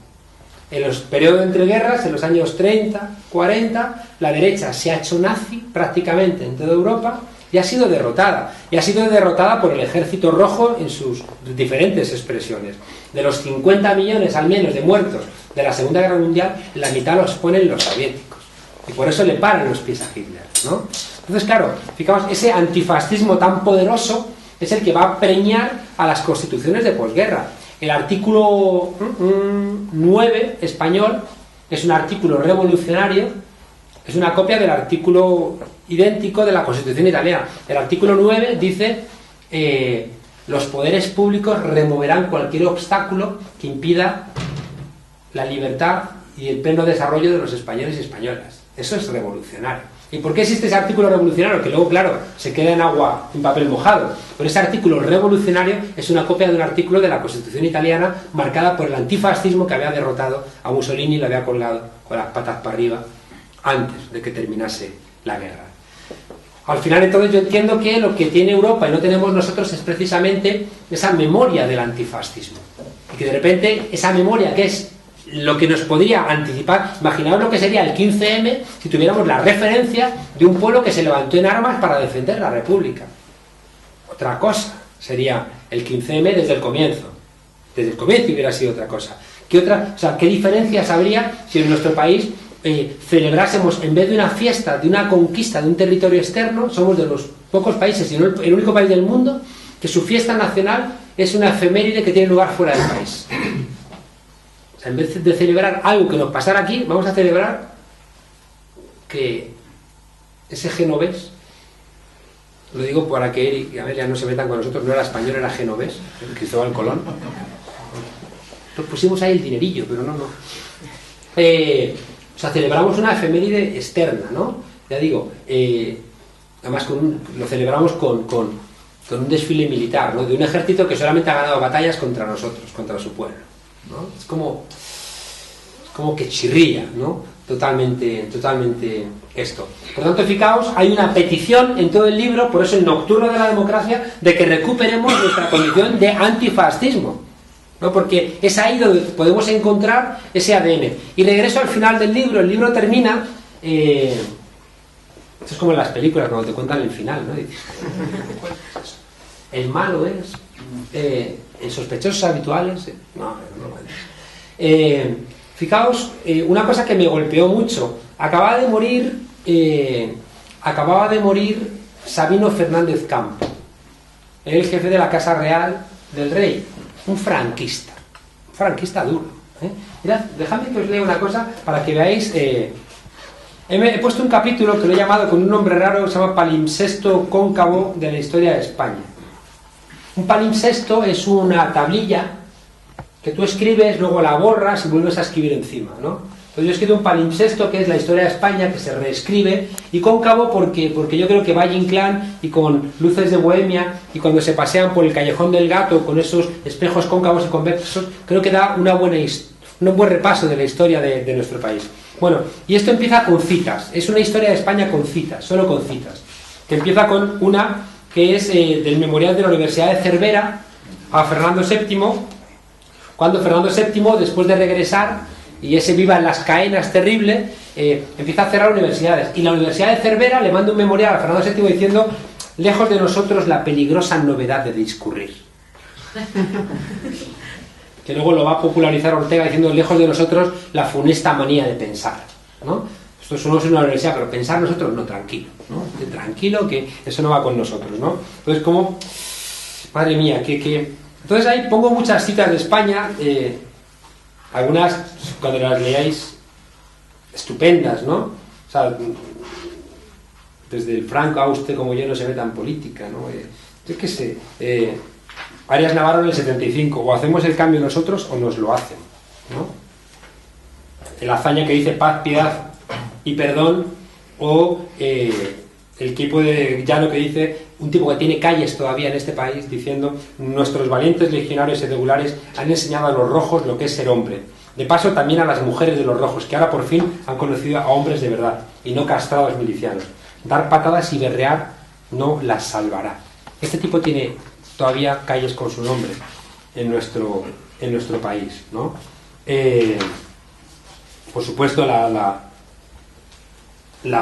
En los periodos de entreguerras, en los años 30, 40, la derecha se ha hecho nazi prácticamente en toda Europa y ha sido derrotada. Y ha sido derrotada por el Ejército Rojo en sus diferentes expresiones. De los 50 millones al menos de muertos de la Segunda Guerra Mundial, la mitad los ponen los soviéticos. Y por eso le paran los pies a Hitler, ¿no? Entonces, claro, fijaos, ese antifascismo tan poderoso es el que va a preñar a las constituciones de posguerra. El artículo 9 español es un artículo revolucionario, es una copia del artículo idéntico de la Constitución italiana. El artículo 9 dice: los poderes públicos removerán cualquier obstáculo que impida la libertad y el pleno desarrollo de los españoles y españolas. Eso es revolucionario. ¿Y por qué existe ese artículo revolucionario? Que luego, claro, se queda en agua, en papel mojado. Pero ese artículo revolucionario es una copia de un artículo de la Constitución italiana marcada por el antifascismo que había derrotado a Mussolini y lo había colgado con las patas para arriba antes de que terminase la guerra. Al final, entonces, yo entiendo que lo que tiene Europa y no tenemos nosotros es precisamente esa memoria del antifascismo. Y que de repente esa memoria, que es lo que nos podría anticipar, imaginaos lo que sería el 15M si tuviéramos la referencia de un pueblo que se levantó en armas para defender la República. Otra cosa sería el 15M desde el comienzo. Desde el comienzo hubiera sido otra cosa. ¿Qué diferencias habría si en nuestro país celebrásemos, en vez de una fiesta, de una conquista de un territorio externo, somos de los pocos países, si no el único país del mundo, que su fiesta nacional es una efeméride que tiene lugar fuera del país? O sea, en vez de celebrar algo que nos pasara aquí, vamos a celebrar que ese genovés, lo digo para que Eric y Amelia no se metan con nosotros, no era español, era genovés, Cristóbal Colón. Nos pusimos ahí el dinerillo, pero no. O sea, celebramos una efeméride externa, ¿no? Ya digo, además lo celebramos con un desfile militar, ¿no? De un ejército que solamente ha ganado batallas contra nosotros, contra su pueblo, ¿no? Es como que chirría, ¿no? Totalmente esto. Por tanto, fijaos, hay una petición en todo el libro, por eso el Nocturno de la Democracia, de que recuperemos nuestra condición de antifascismo, ¿no? Porque es ahí donde podemos encontrar ese ADN. Y regreso al final del libro. El libro termina, esto es como en las películas cuando te cuentan el final, ¿no? Dices, el malo es en sospechosos habituales, fijaos, una cosa que me golpeó mucho. Acababa de morir Sabino Fernández Campo, el jefe de la Casa Real del Rey, un franquista duro, Mirad, dejadme que os lea una cosa para que veáis. He puesto un capítulo que lo he llamado con un nombre raro, se llama Palimpsesto cóncavo de la historia de España. Un palimpsesto es una tablilla que tú escribes, luego la borras y vuelves a escribir encima, ¿no? Entonces yo he escrito un palimpsesto que es la historia de España, que se reescribe, y cóncavo porque yo creo que Valle Inclán y con Luces de Bohemia y cuando se pasean por el Callejón del Gato con esos espejos cóncavos y convexos, creo que da un buen repaso de la historia de nuestro país. Bueno, y esto empieza con citas, es una historia de España con citas, solo con citas, que empieza con una que es del memorial de la Universidad de Cervera a Fernando VII, cuando Fernando VII, después de regresar, y ese viva en las caenas terrible, empieza a cerrar universidades, y la Universidad de Cervera le manda un memorial a Fernando VII diciendo: lejos de nosotros la peligrosa novedad de discurrir. que luego lo va a popularizar Ortega diciendo lejos de nosotros la funesta manía de pensar, ¿no? Esto somos una universidad, pero pensar nosotros no, tranquilo, ¿no? Tranquilo, que eso no va con nosotros, ¿no? Entonces, como, madre mía, entonces ahí pongo muchas citas de España, algunas, cuando las leáis, estupendas, ¿no? O sea, desde el Franco a usted como yo no se meta en política, ¿no? Yo qué sé, Arias Navarro en el 75, o hacemos el cambio nosotros o nos lo hacen, ¿no? El Azaña que dice paz, piedad y perdón, o el tipo de Llano que dice, un tipo que tiene calles todavía en este país diciendo, nuestros valientes legionarios y regulares han enseñado a los rojos lo que es ser hombre. De paso también a las mujeres de los rojos, que ahora por fin han conocido a hombres de verdad y no castrados milicianos. Dar patadas y berrear no las salvará. Este tipo tiene todavía calles con su nombre en nuestro país, ¿no? Por supuesto la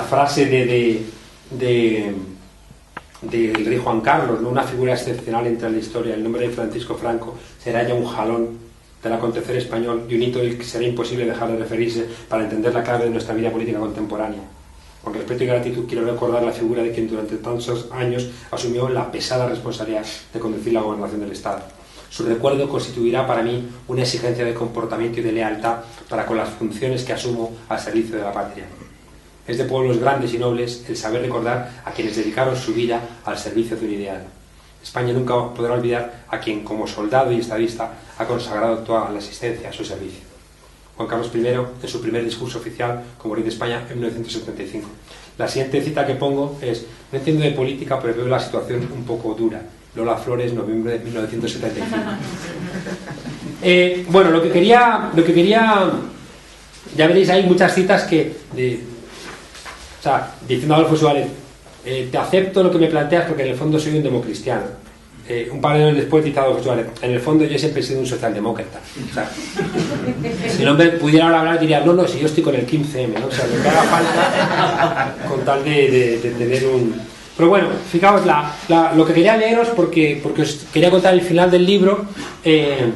frase del rey Juan Carlos, ¿no? Una figura excepcional entre la historia, el nombre de Francisco Franco será ya un jalón del acontecer español y un hito del que será imposible dejar de referirse para entender la clave de nuestra vida política contemporánea. Con respeto y gratitud quiero recordar la figura de quien durante tantos años asumió la pesada responsabilidad de conducir la gobernación del Estado. Su recuerdo constituirá para mí una exigencia de comportamiento y de lealtad para con las funciones que asumo al servicio de la patria. Es de pueblos grandes y nobles el saber recordar a quienes dedicaron su vida al servicio de un ideal. España nunca podrá olvidar a quien, como soldado y estadista, ha consagrado toda la existencia a su servicio. Juan Carlos I, en su primer discurso oficial como rey de España en 1975. La siguiente cita que pongo es: no entiendo de política, pero veo la situación un poco dura. Lola Flores, noviembre de 1975. Bueno, lo que quería, ya veréis, hay muchas citas o sea, diciendo a Adolfo Suárez, te acepto lo que me planteas porque en el fondo soy un democristiano. Un par de años después dice Adolfo Suárez, en el fondo yo siempre he sido un socialdemócrata. O sea, si el hombre pudiera ahora hablar diría, no, si yo estoy con el 15M, ¿no? O sea, lo que haga falta con tal de tener un... Pero bueno, fijaos, lo que quería leeros, porque os quería contar el final del libro. El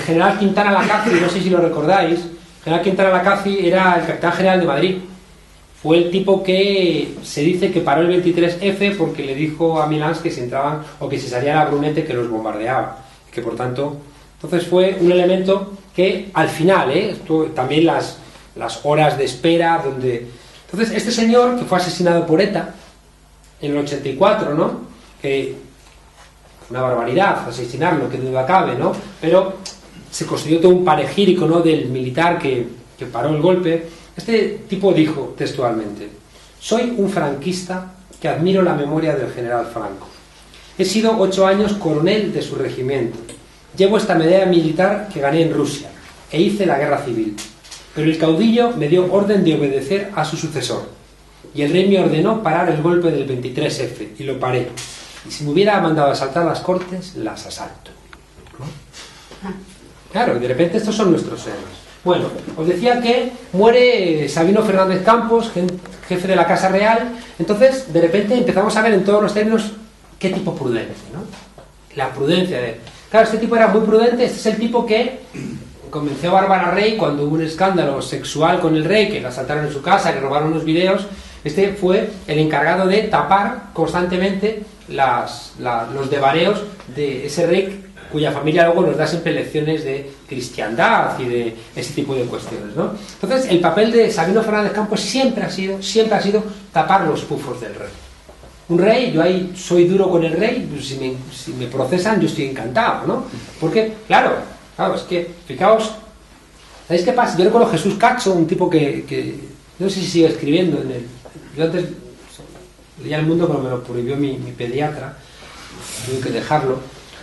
general Quintana Lacazzi, no sé si lo recordáis, el general Quintana Lacazzi era el capitán general de Madrid. Fue el tipo que se dice que paró el 23F porque le dijo a Milans que se entraban o que se salía la Brunete que los bombardeaba. Que por tanto, entonces fue un elemento que al final, también las horas de espera, donde... Entonces este señor que fue asesinado por ETA en el 84, ¿no? Que fue una barbaridad asesinarlo, que duda cabe, ¿no? Pero se construyó todo un panegírico, ¿no? Del militar que paró el golpe. Este tipo dijo textualmente: soy un franquista que admiro la memoria del general Franco. He sido 8 años coronel de su regimiento. Llevo esta medalla militar que gané en Rusia e hice la guerra civil. Pero el caudillo me dio orden de obedecer a su sucesor. Y el rey me ordenó parar el golpe del 23F y lo paré. Y si me hubiera mandado a asaltar las Cortes, las asalto. ¿No? Claro, de repente estos son nuestros héroes. Bueno, os decía que muere Sabino Fernández Campos, jefe de la Casa Real. Entonces, de repente empezamos a ver en todos los términos qué tipo prudente, ¿no? La prudencia de... Claro, este tipo era muy prudente. Este es el tipo que convenció a Bárbara Rey cuando hubo un escándalo sexual con el rey, que la asaltaron en su casa, que robaron unos videos. Este fue el encargado de tapar constantemente los devaneos de ese rey, cuya familia luego nos da siempre lecciones de cristiandad y de ese tipo de cuestiones, ¿no? Entonces, el papel de Sabino Fernández Campos siempre ha sido tapar los pufos del rey. Un rey, yo ahí soy duro con el rey, pues si me procesan yo estoy encantado, ¿no? Porque, claro, es que, fijaos, ¿sabéis qué pasa? Yo recuerdo a Jesús Cacho, un tipo que no sé si sigue escribiendo yo antes leía El Mundo, pero me lo prohibió mi pediatra, tuve que dejarlo.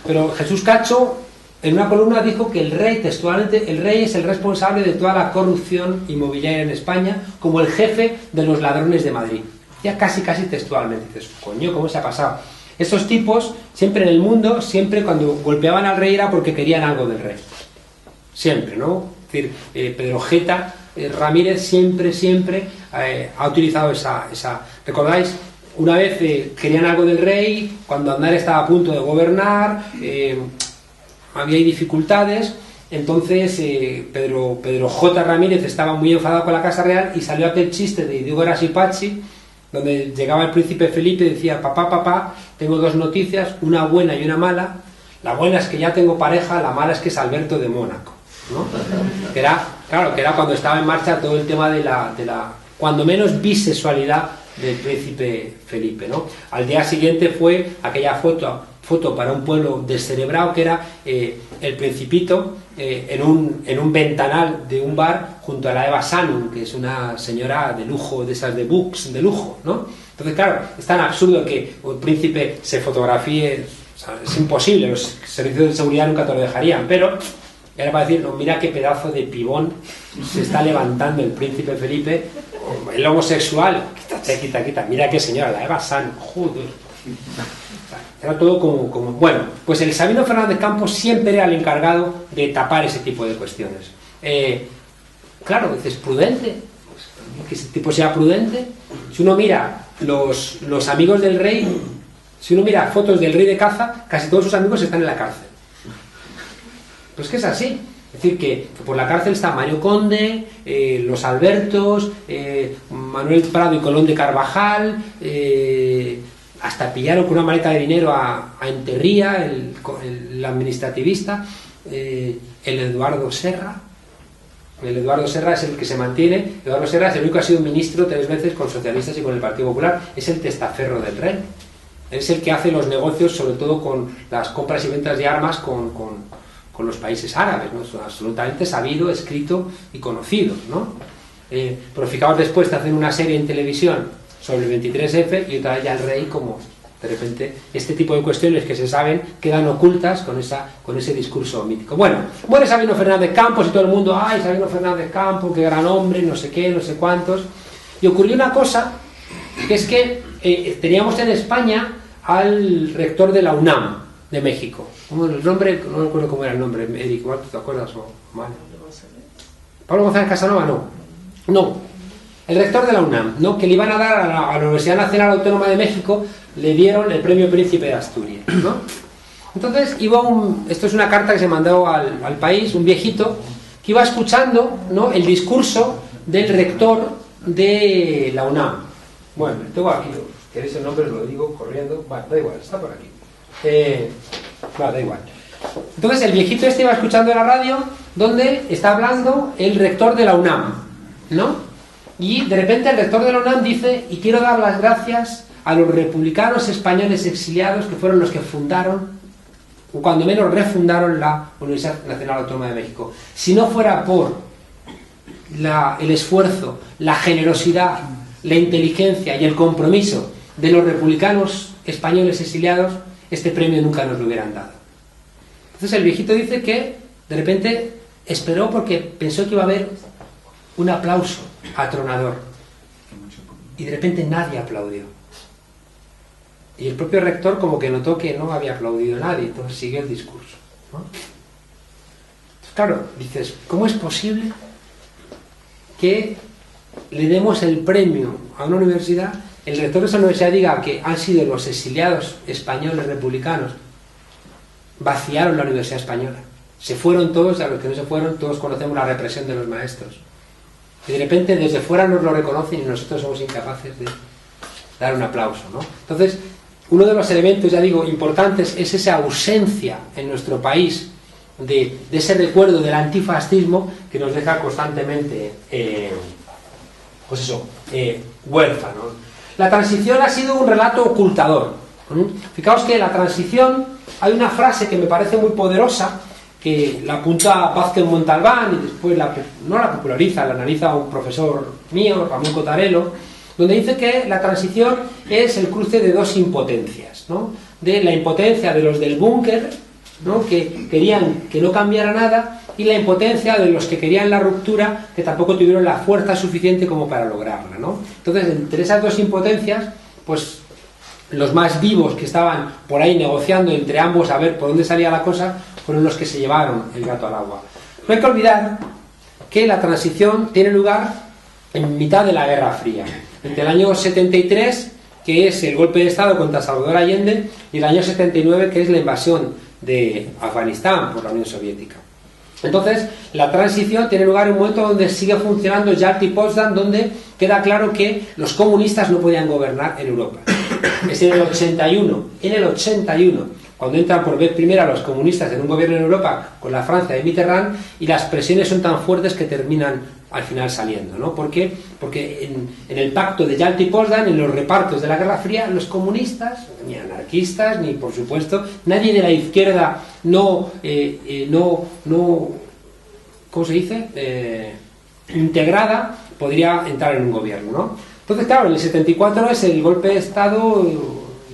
Pero Jesús Cacho en una columna dijo que el rey, textualmente, el rey es el responsable de toda la corrupción inmobiliaria en España, como el jefe de los ladrones de Madrid. Ya casi dectualmente. Dices, coño, ¿cómo se ha pasado? Esos tipos, siempre en el mundo, siempre cuando golpeaban al rey era porque querían algo del rey. Siempre, ¿no? Es decir, Pedro Geta Ramírez siempre ha utilizado esa... ¿Recordáis? Una vez querían algo del rey, cuando Aznar estaba a punto de gobernar, había dificultades, Entonces Pedro J. Ramírez estaba muy enfadado con la Casa Real y salió aquel chiste de Diego Rasipacci, donde llegaba el príncipe Felipe y decía: papá, tengo dos noticias, una buena y una mala. La buena es que ya tengo pareja, la mala es que es Alberto de Mónaco, ¿no? Que era cuando estaba en marcha todo el tema de la cuando menos bisexualidad del príncipe Felipe, ¿no? Al día siguiente fue aquella foto para un pueblo descerebrado, que era el Principito en un ventanal de un bar junto a la Eva Sanum, que es una señora de lujo, de esas de books de lujo, ¿no? Entonces, claro, es tan absurdo que el príncipe se fotografíe, o sea, es imposible, los servicios de seguridad nunca te lo dejarían, pero era para decir: no, mira qué pedazo de pibón se está levantando el príncipe Felipe, el homosexual, quita, mira qué señora, la Eva Sanum, joder. Era todo como... Bueno, pues el Sabino Fernández Campos siempre era el encargado de tapar ese tipo de cuestiones. Claro, dices, ¿prudente? Pues, que ese tipo sea prudente. Si uno mira los amigos del rey, si uno mira fotos del rey de caza, casi todos sus amigos están en la cárcel. Pues que es así. Es decir, que por la cárcel está Mario Conde, los Albertos, Manuel Prado y Colón de Carvajal... hasta pillaron con una maleta de dinero a Enterría, el administrativista, el Eduardo Serra. El Eduardo Serra es el que se mantiene. Eduardo Serra es el único que ha sido ministro 3 veces con socialistas y con el Partido Popular. Es el testaferro del rey. Es el que hace los negocios, sobre todo con las compras y ventas de armas con los países árabes, ¿no? Es absolutamente sabido, escrito y conocido, ¿no? Pero fijaos, después te hacen una serie en televisión sobre el 23F y otra vez ya el rey, como de repente este tipo de cuestiones que se saben quedan ocultas con ese discurso mítico. Bueno, muere Sabino Fernández Campos y todo el mundo: ¡ay, Sabino Fernández Campos, qué gran hombre, no sé qué, no sé cuántos! Y ocurrió una cosa, que es que teníamos en España al rector de la UNAM de México. El nombre, no recuerdo cómo era el nombre, Eric, ¿te acuerdas? ¿Pablo González Casanova? No. El rector de la UNAM, ¿no? Que le iban a dar a la Universidad Nacional Autónoma de México, le dieron el premio Príncipe de Asturias, ¿no? Entonces esto es una carta que se mandó al país, un viejito, que iba escuchando, ¿no?, el discurso del rector de la UNAM. Bueno, tengo aquí, ¿queréis el nombre? Os lo digo corriendo. Vale, da igual, está por aquí. Vale, da igual. Entonces el viejito este iba escuchando la radio donde está hablando el rector de la UNAM, ¿no? Y de repente el rector de la UNAM dice: y quiero dar las gracias a los republicanos españoles exiliados que fueron los que fundaron, o cuando menos refundaron, la Universidad Nacional Autónoma de México. Si no fuera por el esfuerzo, la generosidad, la inteligencia y el compromiso de los republicanos españoles exiliados, este premio nunca nos lo hubieran dado. Entonces el viejito dice que de repente esperó porque pensó que iba a haber un aplauso atronador y de repente nadie aplaudió, y el propio rector como que notó que no había aplaudido nadie, entonces siguió el discurso, ¿no? Entonces, claro, dices, ¿cómo es posible que le demos el premio a una universidad, el rector de esa universidad diga que han sido los exiliados españoles republicanos, vaciaron la Universidad Española, se fueron todos, a los que no se fueron, todos conocemos la represión de los maestros, y de repente desde fuera nos lo reconocen y nosotros somos incapaces de dar un aplauso, ¿no? Entonces, uno de los elementos, ya digo, importantes es esa ausencia en nuestro país de ese recuerdo del antifascismo que nos deja constantemente huérfanos. La transición ha sido un relato ocultador. Fijaos que la transición, hay una frase que me parece muy poderosa, que la apunta Vázquez Montalbán y después no la populariza, la analiza un profesor mío, Ramón Cotarelo, donde dice que la transición es el cruce de dos impotencias, ¿no? De la impotencia de los del búnker, ¿no?, que querían que no cambiara nada, y la impotencia de los que querían la ruptura, que tampoco tuvieron la fuerza suficiente como para lograrla, ¿no? Entonces, entre esas dos impotencias, pues los más vivos que estaban por ahí negociando entre ambos a ver por dónde salía la cosa, fueron los que se llevaron el gato al agua. No hay que olvidar que la transición tiene lugar en mitad de la Guerra Fría, entre el año 73, que es el golpe de Estado contra Salvador Allende, y el año 79, que es la invasión de Afganistán por la Unión Soviética. Entonces, la transición tiene lugar en un momento donde sigue funcionando Yalta y Potsdam, donde queda claro que los comunistas no podían gobernar en Europa. Es en el 81, cuando entran por vez primera los comunistas en un gobierno en Europa con la Francia de Mitterrand, y las presiones son tan fuertes que terminan al final saliendo, ¿no? ¿Por qué? Porque en el pacto de Yalta y Potsdam, en los repartos de la Guerra Fría, los comunistas, ni anarquistas, ni por supuesto, nadie de la izquierda ¿cómo se dice? Integrada, podría entrar en un gobierno, ¿no? Entonces, claro, en el 74 es el golpe de Estado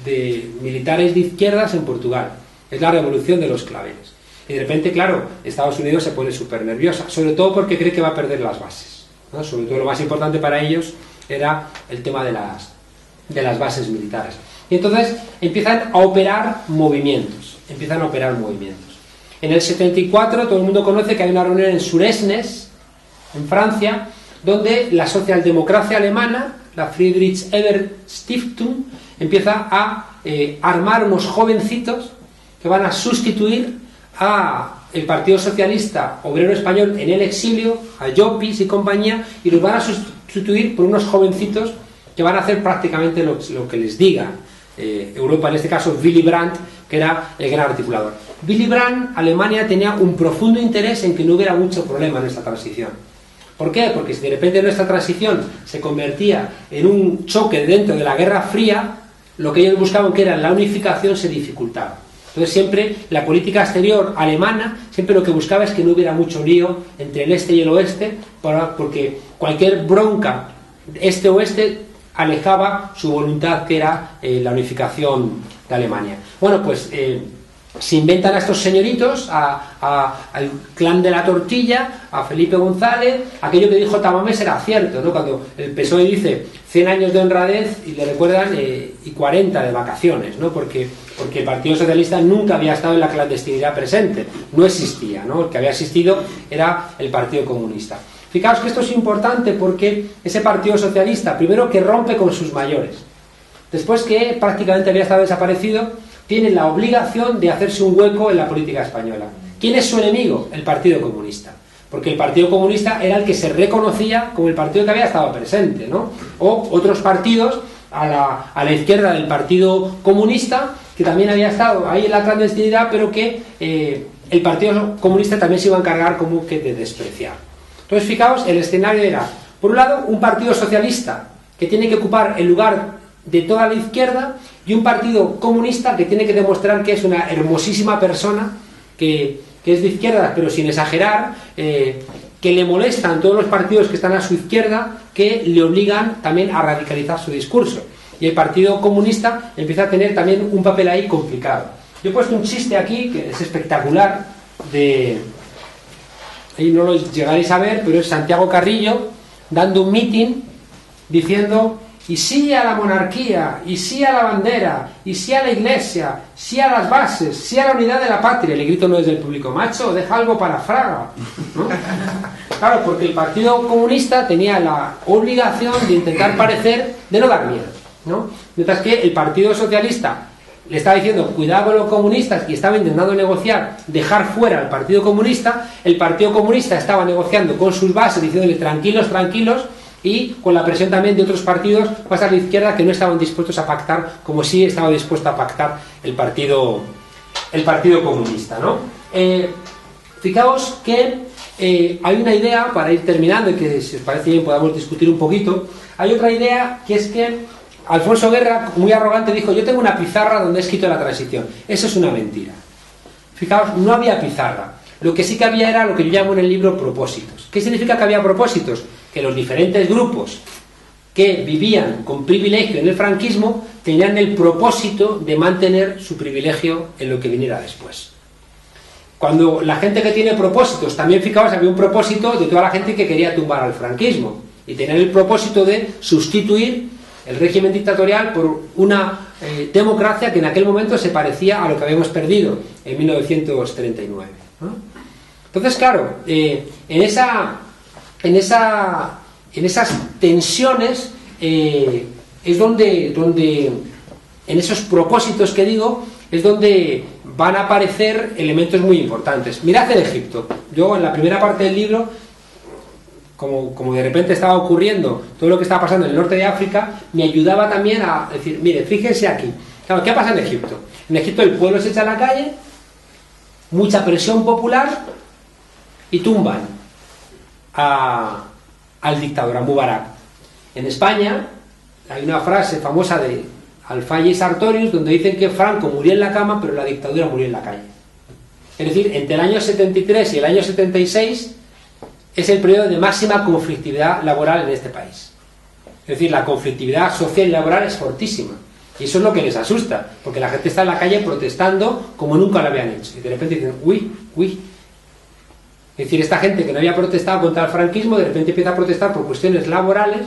de militares de izquierdas en Portugal. Es la revolución de los claveles. Y de repente, claro, Estados Unidos se pone súper nerviosa, sobre todo porque cree que va a perder las bases, ¿no? Sobre todo lo más importante para ellos era el tema de las bases militares. Y entonces empiezan a operar movimientos. En el 74 todo el mundo conoce que hay una reunión en Suresnes, en Francia, donde la socialdemocracia alemana, la Friedrich Ebert Stiftung, empieza a armar unos jovencitos que van a sustituir a el Partido Socialista Obrero Español en el exilio, a Llopis y compañía, y los van a sustituir por unos jovencitos que van a hacer prácticamente lo que les diga Europa, en este caso Willy Brandt, que era el gran articulador. Willy Brandt, Alemania tenía un profundo interés en que no hubiera mucho problema en esta transición. ¿Por qué? Porque si de repente nuestra transición se convertía en un choque dentro de la Guerra Fría, lo que ellos buscaban, que era la unificación, se dificultaba. Entonces siempre la política exterior alemana, siempre lo que buscaba es que no hubiera mucho lío entre el este y el oeste, porque cualquier bronca este-oeste alejaba su voluntad, que era la unificación de Alemania. Bueno, pues se inventan a estos señoritos, al clan de la tortilla, a Felipe González. Aquello que dijo Tamames era cierto, ¿no? Cuando el PSOE dice 100 años de honradez y le recuerdan y 40 de vacaciones, ¿no? Porque el Partido Socialista nunca había estado en la clandestinidad presente, no existía, ¿no? El que había existido era el Partido Comunista. Fijaos que esto es importante porque ese Partido Socialista, primero, que rompe con sus mayores, después que prácticamente había estado desaparecido, tiene la obligación de hacerse un hueco en la política española. ¿Quién es su enemigo? El Partido Comunista. Porque el Partido Comunista era el que se reconocía como el partido que había estado presente, ¿no? O otros partidos a la izquierda del Partido Comunista, que también había estado ahí en la clandestinidad, pero que el Partido Comunista también se iba a encargar como que de despreciar. Entonces, fijaos, el escenario era, por un lado, un partido socialista que tiene que ocupar el lugar de toda la izquierda, y un partido comunista que tiene que demostrar que es una hermosísima persona, que es de izquierda, pero sin exagerar, que le molestan todos los partidos que están a su izquierda, que le obligan también a radicalizar su discurso. Y el Partido Comunista empieza a tener también un papel ahí complicado. Yo he puesto un chiste aquí, que es espectacular, ahí no lo llegaréis a ver, pero es Santiago Carrillo dando un mitin diciendo: y sí a la monarquía, y sí a la bandera, y sí a la iglesia, sí a las bases, sí a la unidad de la patria. Y le grito no desde el público: macho, deja algo para Fraga, ¿no? Claro, porque el Partido Comunista tenía la obligación de intentar parecer de no dar miedo, ¿no? Mientras que el Partido Socialista le estaba diciendo cuidado con los comunistas y estaba intentando negociar, dejar fuera al Partido Comunista. El Partido Comunista estaba negociando con sus bases, diciéndole tranquilos, tranquilos, y con la presión también de otros partidos más a la izquierda que no estaban dispuestos a pactar como sí estaba dispuesto a pactar el Partido Comunista, ¿no? Fijaos que hay una idea, para ir terminando y que si os parece bien podamos discutir un poquito. Hay otra idea, que es que Alfonso Guerra, muy arrogante, dijo: yo tengo una pizarra donde he escrito la transición. Eso es una mentira. Fijaos, no había pizarra. Lo que sí que había era lo que yo llamo en el libro propósitos. ¿Qué significa que había propósitos? Que los diferentes grupos que vivían con privilegio en el franquismo tenían el propósito de mantener su privilegio en lo que viniera después. Cuando la gente que tiene propósitos, también fijaos, había un propósito de toda la gente que quería tumbar al franquismo y tener el propósito de sustituir el régimen dictatorial por una democracia que en aquel momento se parecía a lo que habíamos perdido en 1939, ¿no? Entonces, claro, en esas tensiones es donde en esos propósitos que digo, es donde van a aparecer elementos muy importantes. Mirad en Egipto. Yo en la primera parte del libro, como de repente estaba ocurriendo todo lo que estaba pasando en el norte de África, me ayudaba también a decir, mire, fíjense aquí. Claro, ¿qué pasa en Egipto? En Egipto el pueblo se echa a la calle, mucha presión popular y tumban al dictador, a Mubarak. En España hay una frase famosa de Alfaya y Sartorius donde dicen que Franco murió en la cama, pero la dictadura murió en la calle. Es decir, entre el año 73 y el año 76 es el periodo de máxima conflictividad laboral en este país. Es decir, la conflictividad social y laboral es fortísima. Y eso es lo que les asusta, porque la gente está en la calle protestando como nunca lo habían hecho. Y de repente dicen, uy. Es decir, esta gente que no había protestado contra el franquismo, de repente empieza a protestar por cuestiones laborales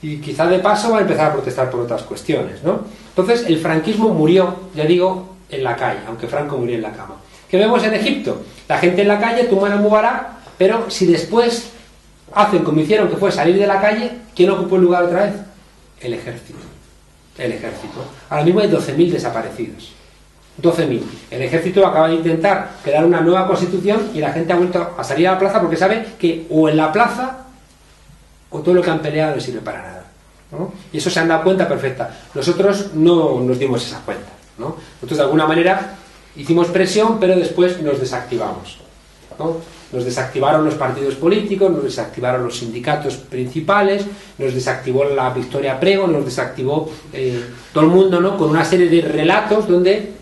y quizá de paso va a empezar a protestar por otras cuestiones, ¿no? Entonces, el franquismo murió, ya digo, en la calle, aunque Franco murió en la cama. ¿Qué vemos en Egipto? La gente en la calle tumban a Mubarak, pero si después hacen como hicieron, que fue salir de la calle, ¿quién ocupó el lugar otra vez? El ejército. El ejército. Ahora mismo hay 12.000 desaparecidos. 12.000. El ejército acaba de intentar crear una nueva constitución y la gente ha vuelto a salir a la plaza porque sabe que o en la plaza o todo lo que han peleado no sirve para nada, ¿no? Y eso se han dado cuenta perfecta. Nosotros no nos dimos esa cuenta, ¿no? Nosotros de alguna manera hicimos presión, pero después nos desactivamos, ¿no? Nos desactivaron los partidos políticos, nos desactivaron los sindicatos principales, nos desactivó la Victoria Prego, nos desactivó todo el mundo, ¿no? Con una serie de relatos donde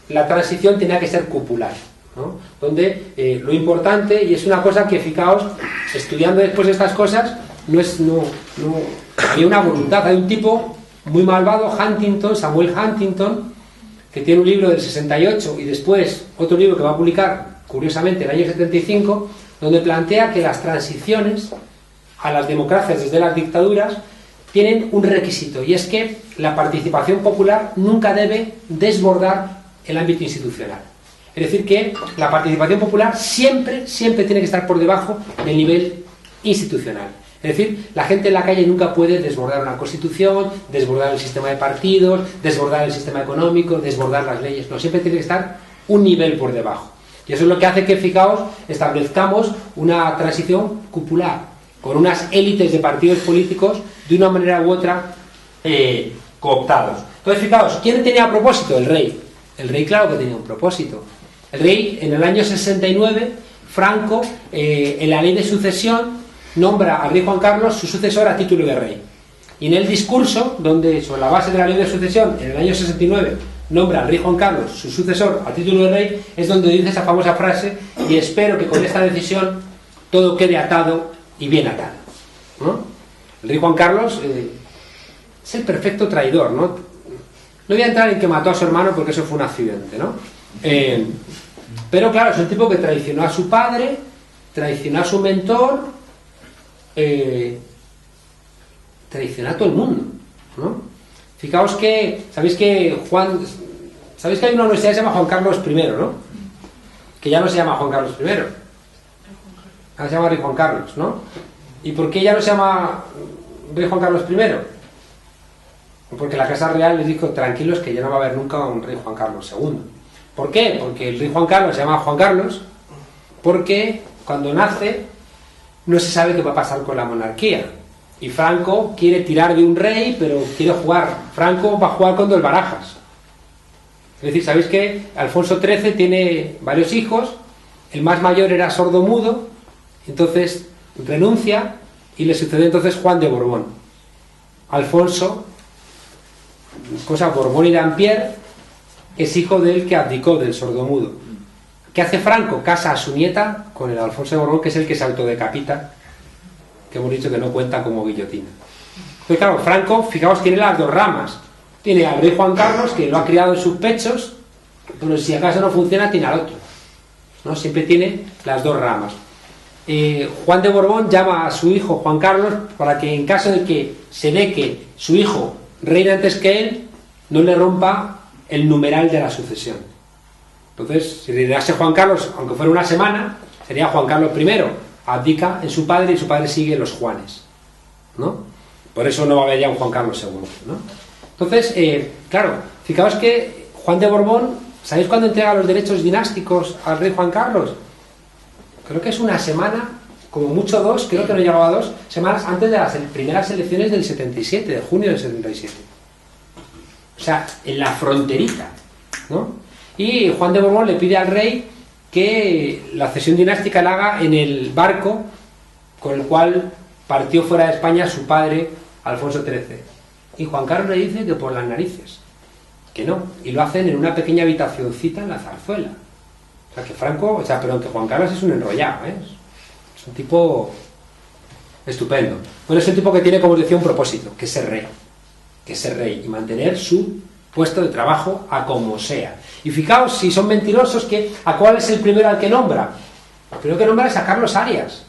la transición tenía que ser cupular, ¿no? Donde lo importante, y es una cosa que, fijaos, estudiando después estas cosas, había una voluntad. Hay un tipo muy malvado, Samuel Huntington, que tiene un libro del 68 y después otro libro que va a publicar curiosamente en el año 75, donde plantea que las transiciones a las democracias desde las dictaduras tienen un requisito, y es que la participación popular nunca debe desbordar el ámbito institucional. Es decir, que la participación popular siempre tiene que estar por debajo del nivel institucional. Es decir, la gente en la calle nunca puede desbordar una constitución, desbordar el sistema de partidos, desbordar el sistema económico, desbordar las leyes. No, siempre tiene que estar un nivel por debajo. Y eso es lo que hace que, fijaos, establezcamos una transición cupular, con unas élites de partidos políticos, de una manera u otra, cooptados. Entonces, fijaos, ¿quién tenía a propósito? El rey. El rey, claro que tenía un propósito. El rey, en el año 69, Franco, en la ley de sucesión, nombra al rey Juan Carlos su sucesor a título de rey. Y en el discurso, donde sobre la base de la ley de sucesión, en el año 69, nombra al rey Juan Carlos su sucesor a título de rey, es donde dice esa famosa frase: y espero que con esta decisión todo quede atado y bien atado, ¿no? El rey Juan Carlos es el perfecto traidor, ¿no? No voy a entrar en que mató a su hermano porque eso fue un accidente, ¿no? Pero claro, es un tipo que traicionó a su padre, traicionó a su mentor, traicionó a todo el mundo, ¿no? Fijaos que, ¿sabéis que hay una universidad que se llama Juan Carlos I, ¿no? Que ya no se llama Juan Carlos I, ahora se llama Rey Juan Carlos, ¿no? ¿Y por qué ya no se llama Rey Juan Carlos I? Porque la Casa Real les dijo: tranquilos, que ya no va a haber nunca un Rey Juan Carlos II. ¿Por qué? Porque el Rey Juan Carlos se llama Juan Carlos porque cuando nace no se sabe qué va a pasar con la monarquía. Y Franco quiere tirar de un rey, pero quiere jugar. Franco va a jugar con dos barajas. Es decir, ¿sabéis que Alfonso XIII tiene varios hijos? El más mayor era sordo-mudo, entonces renuncia y le sucede entonces Juan de Borbón. Alfonso, Borbón y Dampierre, es hijo del que abdicó, del sordo-mudo. ¿Qué hace Franco? Casa a su nieta con el Alfonso de Borbón, que es el que se autodecapita, que hemos dicho que no cuenta como guillotina. Pues claro, Franco, fijaos, tiene las dos ramas. Tiene al rey Juan Carlos, que lo ha criado en sus pechos, pero si acaso no funciona, tiene al otro, ¿no? Siempre tiene las dos ramas. Juan de Borbón llama a su hijo Juan Carlos para que, en caso de que se dé que su hijo reine antes que él, no le rompa el numeral de la sucesión. Entonces, si reinase Juan Carlos, aunque fuera una semana, sería Juan Carlos I, abdica en su padre y su padre sigue los Juanes, ¿no? Por eso no va a haber ya un Juan Carlos II, ¿no? Entonces, claro, fijaos que Juan de Borbón, ¿sabéis cuándo entrega los derechos dinásticos al rey Juan Carlos? Creo que es una semana, como mucho dos, creo que no llegaba a 2 semanas antes de las primeras elecciones del 77, de junio del 77. O sea, en la fronterita, ¿no? Y Juan de Borbón le pide al rey que la cesión dinástica la haga en el barco con el cual partió fuera de España su padre, Alfonso XIII. Y Juan Carlos le dice que por las narices, que no, y lo hacen en una pequeña habitacioncita en la Zarzuela. O sea, que Franco, pero que Juan Carlos es un enrollado, ¿eh? Es un tipo estupendo. Bueno, es un tipo que tiene, como os decía, un propósito, que es ser rey, y mantener su puesto de trabajo a como sea. Y fijaos, si son mentirosos, ¿a cuál es el primero al que nombra? El primero que nombra es a Carlos Arias.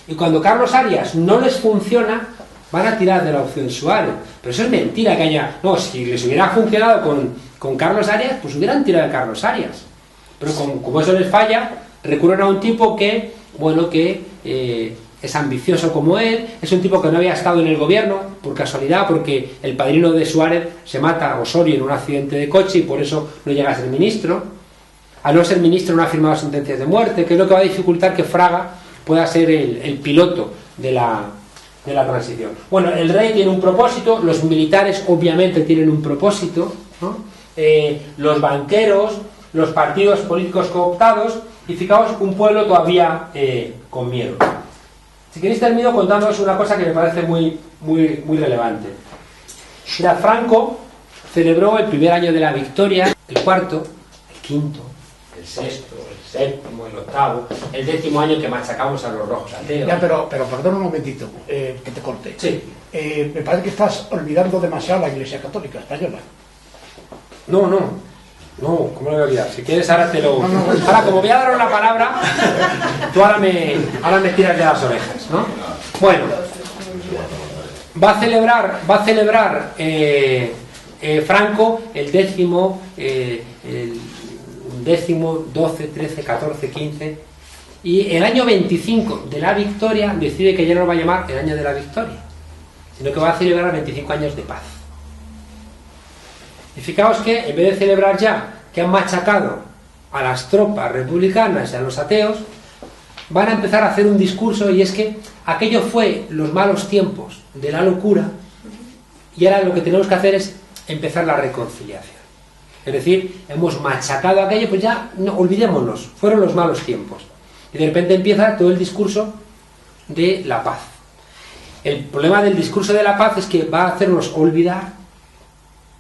Y cuando Carlos Arias no les funciona, van a tirar de la opción Suárez. Pero eso es mentira que haya... No, si les hubiera funcionado con Carlos Arias, pues hubieran tirado de Carlos Arias. Pero como eso les falla, recurren a un tipo que, es ambicioso como él, es un tipo que no había estado en el gobierno, por casualidad, porque el padrino de Suárez se mata, Osorio, en un accidente de coche, y por eso no llega a ser ministro. Al no ser ministro no ha firmado sentencias de muerte, que es lo que va a dificultar que Fraga pueda ser el piloto de la transición. Bueno, el rey tiene un propósito, los militares obviamente tienen un propósito, ¿no? Los banqueros, los partidos políticos cooptados, y fijaos, un pueblo todavía con miedo. Si queréis termino contándoos una cosa que me parece muy relevante. Mira, Franco celebró el primer año de la victoria, el cuarto, el quinto, el sexto, el séptimo, el octavo, el 10º año que machacamos a los rojos ateos. Ya, pero perdona un momentito, que te corte. Sí. Me parece que estás olvidando demasiado la Iglesia Católica Española. No, ¿cómo lo voy a olvidar? Si quieres ahora te lo... Ahora, como voy a daros la palabra, tú ahora me tiras de las orejas, ¿no? Bueno, va a celebrar Franco el décimo, 12, 13, 14, 15, y el año 25 de la victoria decide que ya no lo va a llamar el año de la victoria, sino que va a celebrar 25 años de paz. Y fijaos que en vez de celebrar ya que han machacado a las tropas republicanas y a los ateos, van a empezar a hacer un discurso, y es que aquello fue los malos tiempos de la locura, y ahora lo que tenemos que hacer es empezar la reconciliación. Es decir, hemos machacado aquello, pues ya no, olvidémonos, fueron los malos tiempos. Y de repente empieza todo el discurso de la paz. El problema del discurso de la paz es que va a hacernos olvidar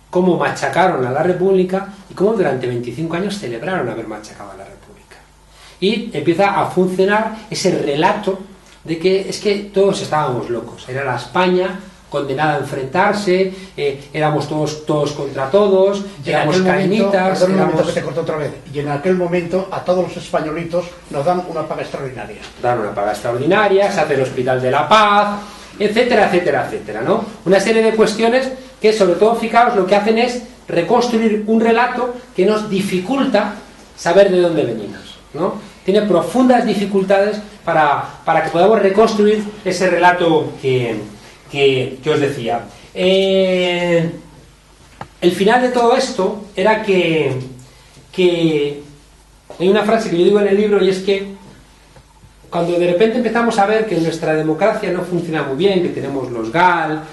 cómo machacaron a la República y cómo durante 25 años celebraron haber machacado a la República. Y empieza a funcionar ese relato de que es que todos estábamos locos. Era la España condenada a enfrentarse, éramos todos contra todos, éramos cainitas... Perdón un momento que te corto otra vez. Y en aquel momento a todos los españolitos nos dan una paga extraordinaria. Dan una paga extraordinaria, se hace el Hospital de la Paz, etcétera, etcétera, etcétera, ¿no? Una serie de cuestiones que, sobre todo, fijaos, lo que hacen es reconstruir un relato que nos dificulta saber de dónde venimos, ¿no? Tiene profundas dificultades para que podamos reconstruir ese relato que os decía. El final de todo esto era que hay una frase que yo digo en el libro, y es que cuando de repente empezamos a ver que nuestra democracia no funciona muy bien, que tenemos los GAL,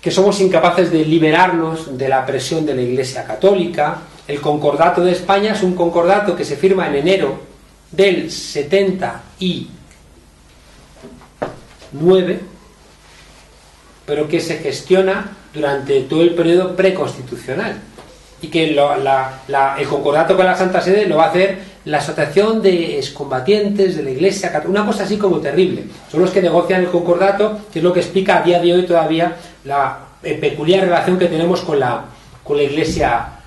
que somos incapaces de liberarnos de la presión de la Iglesia Católica, el Concordato de España es un concordato que se firma en enero del 79, pero que se gestiona durante todo el periodo preconstitucional, y que el concordato con la Santa Sede lo va a hacer la Asociación de Excombatientes de la Iglesia Católica, una cosa así como terrible. Son los que negocian el concordato, que es lo que explica a día de hoy todavía la peculiar relación que tenemos con la Iglesia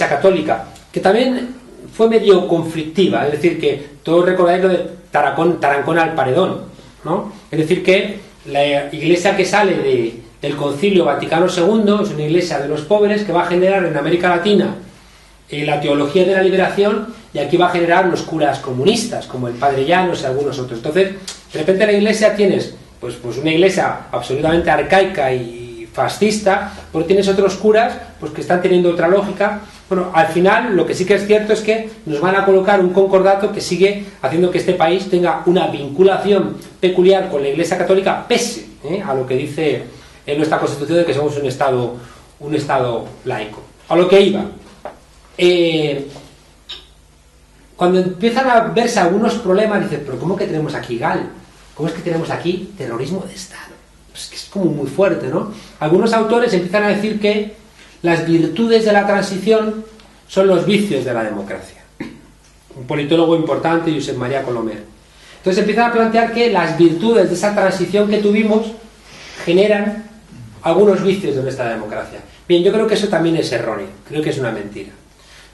Católica, que también fue medio conflictiva. Es decir, que todos recordáis lo de Tarancón al paredón, ¿no? Es decir, que la iglesia que sale del Concilio Vaticano II es una iglesia de los pobres que va a generar en América Latina la teología de la liberación, y aquí va a generar los curas comunistas, como el Padre Llanos y algunos otros. Entonces, de repente la iglesia tienes pues una iglesia absolutamente arcaica y fascista, pero tienes otros curas pues que están teniendo otra lógica. Bueno, al final lo que sí que es cierto es que nos van a colocar un concordato que sigue haciendo que este país tenga una vinculación peculiar con la Iglesia Católica, pese a lo que dice en nuestra Constitución de que somos un Estado laico. A lo que iba. Cuando empiezan a verse algunos problemas, dices, pero ¿cómo que tenemos aquí GAL? ¿Cómo es que tenemos aquí terrorismo de Estado? Pues que es como muy fuerte, ¿no? Algunos autores empiezan a decir que las virtudes de la transición son los vicios de la democracia. Un politólogo importante, Josep María Colomer. Entonces empiezan a plantear que las virtudes de esa transición que tuvimos generan algunos vicios de nuestra democracia. Bien, yo creo que eso también es erróneo, creo que es una mentira.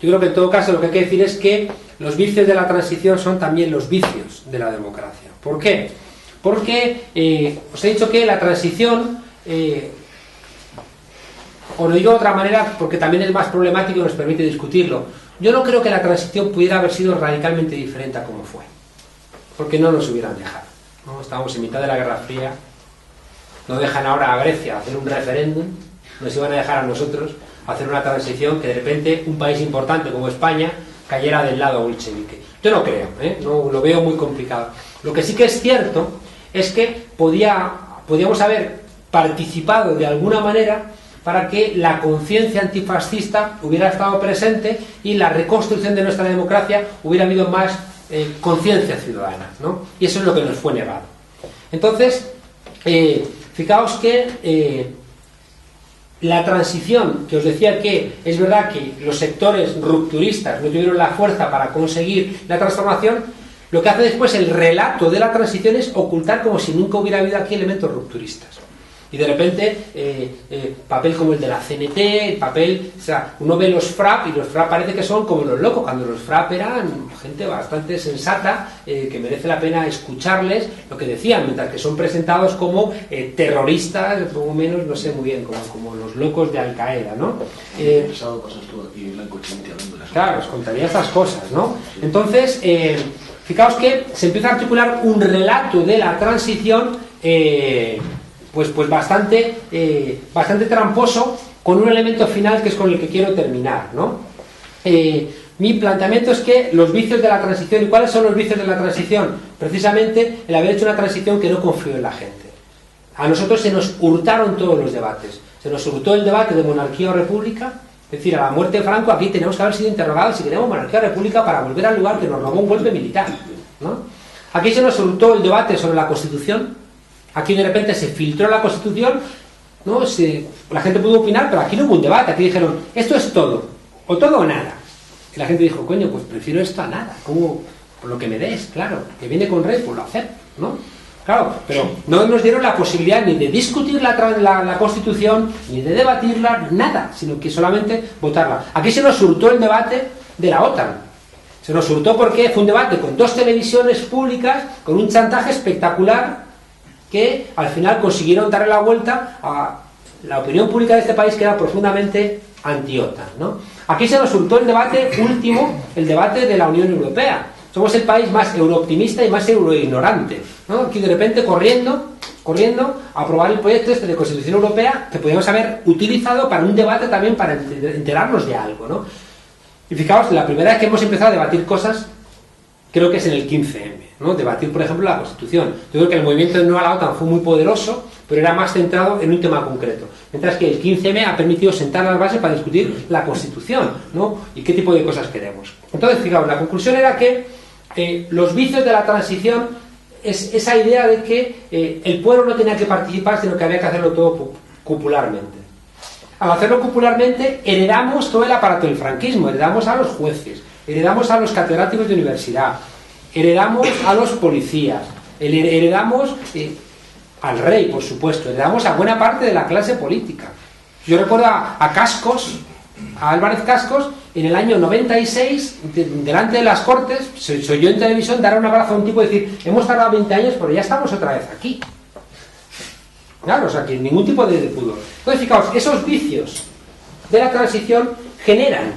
Yo creo que en todo caso lo que hay que decir es que los vicios de la transición son también los vicios de la democracia. ¿Por qué? Porque os he dicho que la transición, os lo digo de otra manera porque también es más problemático y nos permite discutirlo. Yo no creo que la transición pudiera haber sido radicalmente diferente a como fue, porque no nos hubieran dejado, ¿no? Estábamos en mitad de la Guerra Fría, no dejan ahora a Grecia hacer un referéndum, nos iban a dejar a nosotros hacer una transición que de repente un país importante como España cayera del lado bolchevique. Yo no creo, no, lo veo muy complicado. Lo que sí que es cierto es que podíamos haber participado de alguna manera para que la conciencia antifascista hubiera estado presente y la reconstrucción de nuestra democracia hubiera habido más conciencia ciudadana, ¿no? Y eso es lo que nos fue negado. Entonces, fijaos que la transición, que os decía que es verdad que los sectores rupturistas no tuvieron la fuerza para conseguir la transformación, lo que hace después el relato de la transición es ocultar como si nunca hubiera habido aquí elementos rupturistas. Y de repente, papel como el de la CNT, el papel, o sea, uno ve los FRAP y los FRAP parece que son como los locos, cuando los FRAP eran gente bastante sensata, que merece la pena escucharles lo que decían, mientras que son presentados como terroristas, poco menos, no sé muy bien, como los locos de Al Qaeda, ¿no? El pasado pasas tú aquí Blanco Chimiti hablando de las claro, os contaría estas cosas, ¿no? Entonces, fijaos que se empieza a articular un relato de la transición pues bastante tramposo, con un elemento final que es con el que quiero terminar, ¿no? Mi planteamiento es que los vicios de la transición, ¿y cuáles son los vicios de la transición? Precisamente el haber hecho una transición que no confió en la gente. A nosotros se nos hurtaron todos los debates. Se nos hurtó el debate de monarquía o república, es decir, a la muerte de Franco aquí tenemos que haber sido interrogados si queremos monarquía o república para volver al lugar que nos robó un golpe militar, ¿no? Aquí se nos hurtó el debate sobre la Constitución. Aquí de repente se filtró la Constitución, ¿no? La gente pudo opinar, pero aquí no hubo un debate. Aquí dijeron, esto es todo, o todo o nada. Y la gente dijo, coño, pues prefiero esto a nada. ¿Cómo? Por lo que me des, claro. Que viene con Rey, pues lo acepto, ¿no? Claro, pero no nos dieron la posibilidad ni de discutir la Constitución, ni de debatirla, nada, sino que solamente votarla. Aquí se nos hurtó el debate de la OTAN. Se nos hurtó porque fue un debate con 2 televisiones públicas, con un chantaje espectacular, que al final consiguieron darle la vuelta a la opinión pública de este país, que era profundamente anti-OTAN, ¿no? Aquí se nos hurtó el debate último, el debate de la Unión Europea. Somos el país más eurooptimista y más euroignorante, ¿no? Aquí de repente corriendo a aprobar el proyecto este de Constitución Europea, que podíamos haber utilizado para un debate también para enterarnos de algo, ¿no? Y fijaos, la primera vez que hemos empezado a debatir cosas, creo que es en el 15M, ¿no? Debatir, por ejemplo, la Constitución. Yo creo que el movimiento de No a la OTAN fue muy poderoso, pero era más centrado en un tema concreto. Mientras que el 15M ha permitido sentar las bases para discutir la Constitución, ¿no? Y qué tipo de cosas queremos. Entonces, fijaos, la conclusión era que los vicios de la transición es esa idea de que el pueblo no tenía que participar, sino que había que hacerlo todo cupularmente. Al hacerlo cupularmente, heredamos todo el aparato del franquismo, heredamos a los jueces, heredamos a los catedráticos de universidad, heredamos a los policías, heredamos al rey, por supuesto, heredamos a buena parte de la clase política. Yo recuerdo a Cascos, a Álvarez Cascos, en el año 96, delante de las Cortes, se oyó en televisión dar un abrazo a un tipo y decir, hemos tardado 20 años, pero ya estamos otra vez aquí. Claro, o sea, que ningún tipo de pudor. Entonces, fijaos, esos vicios de la transición generan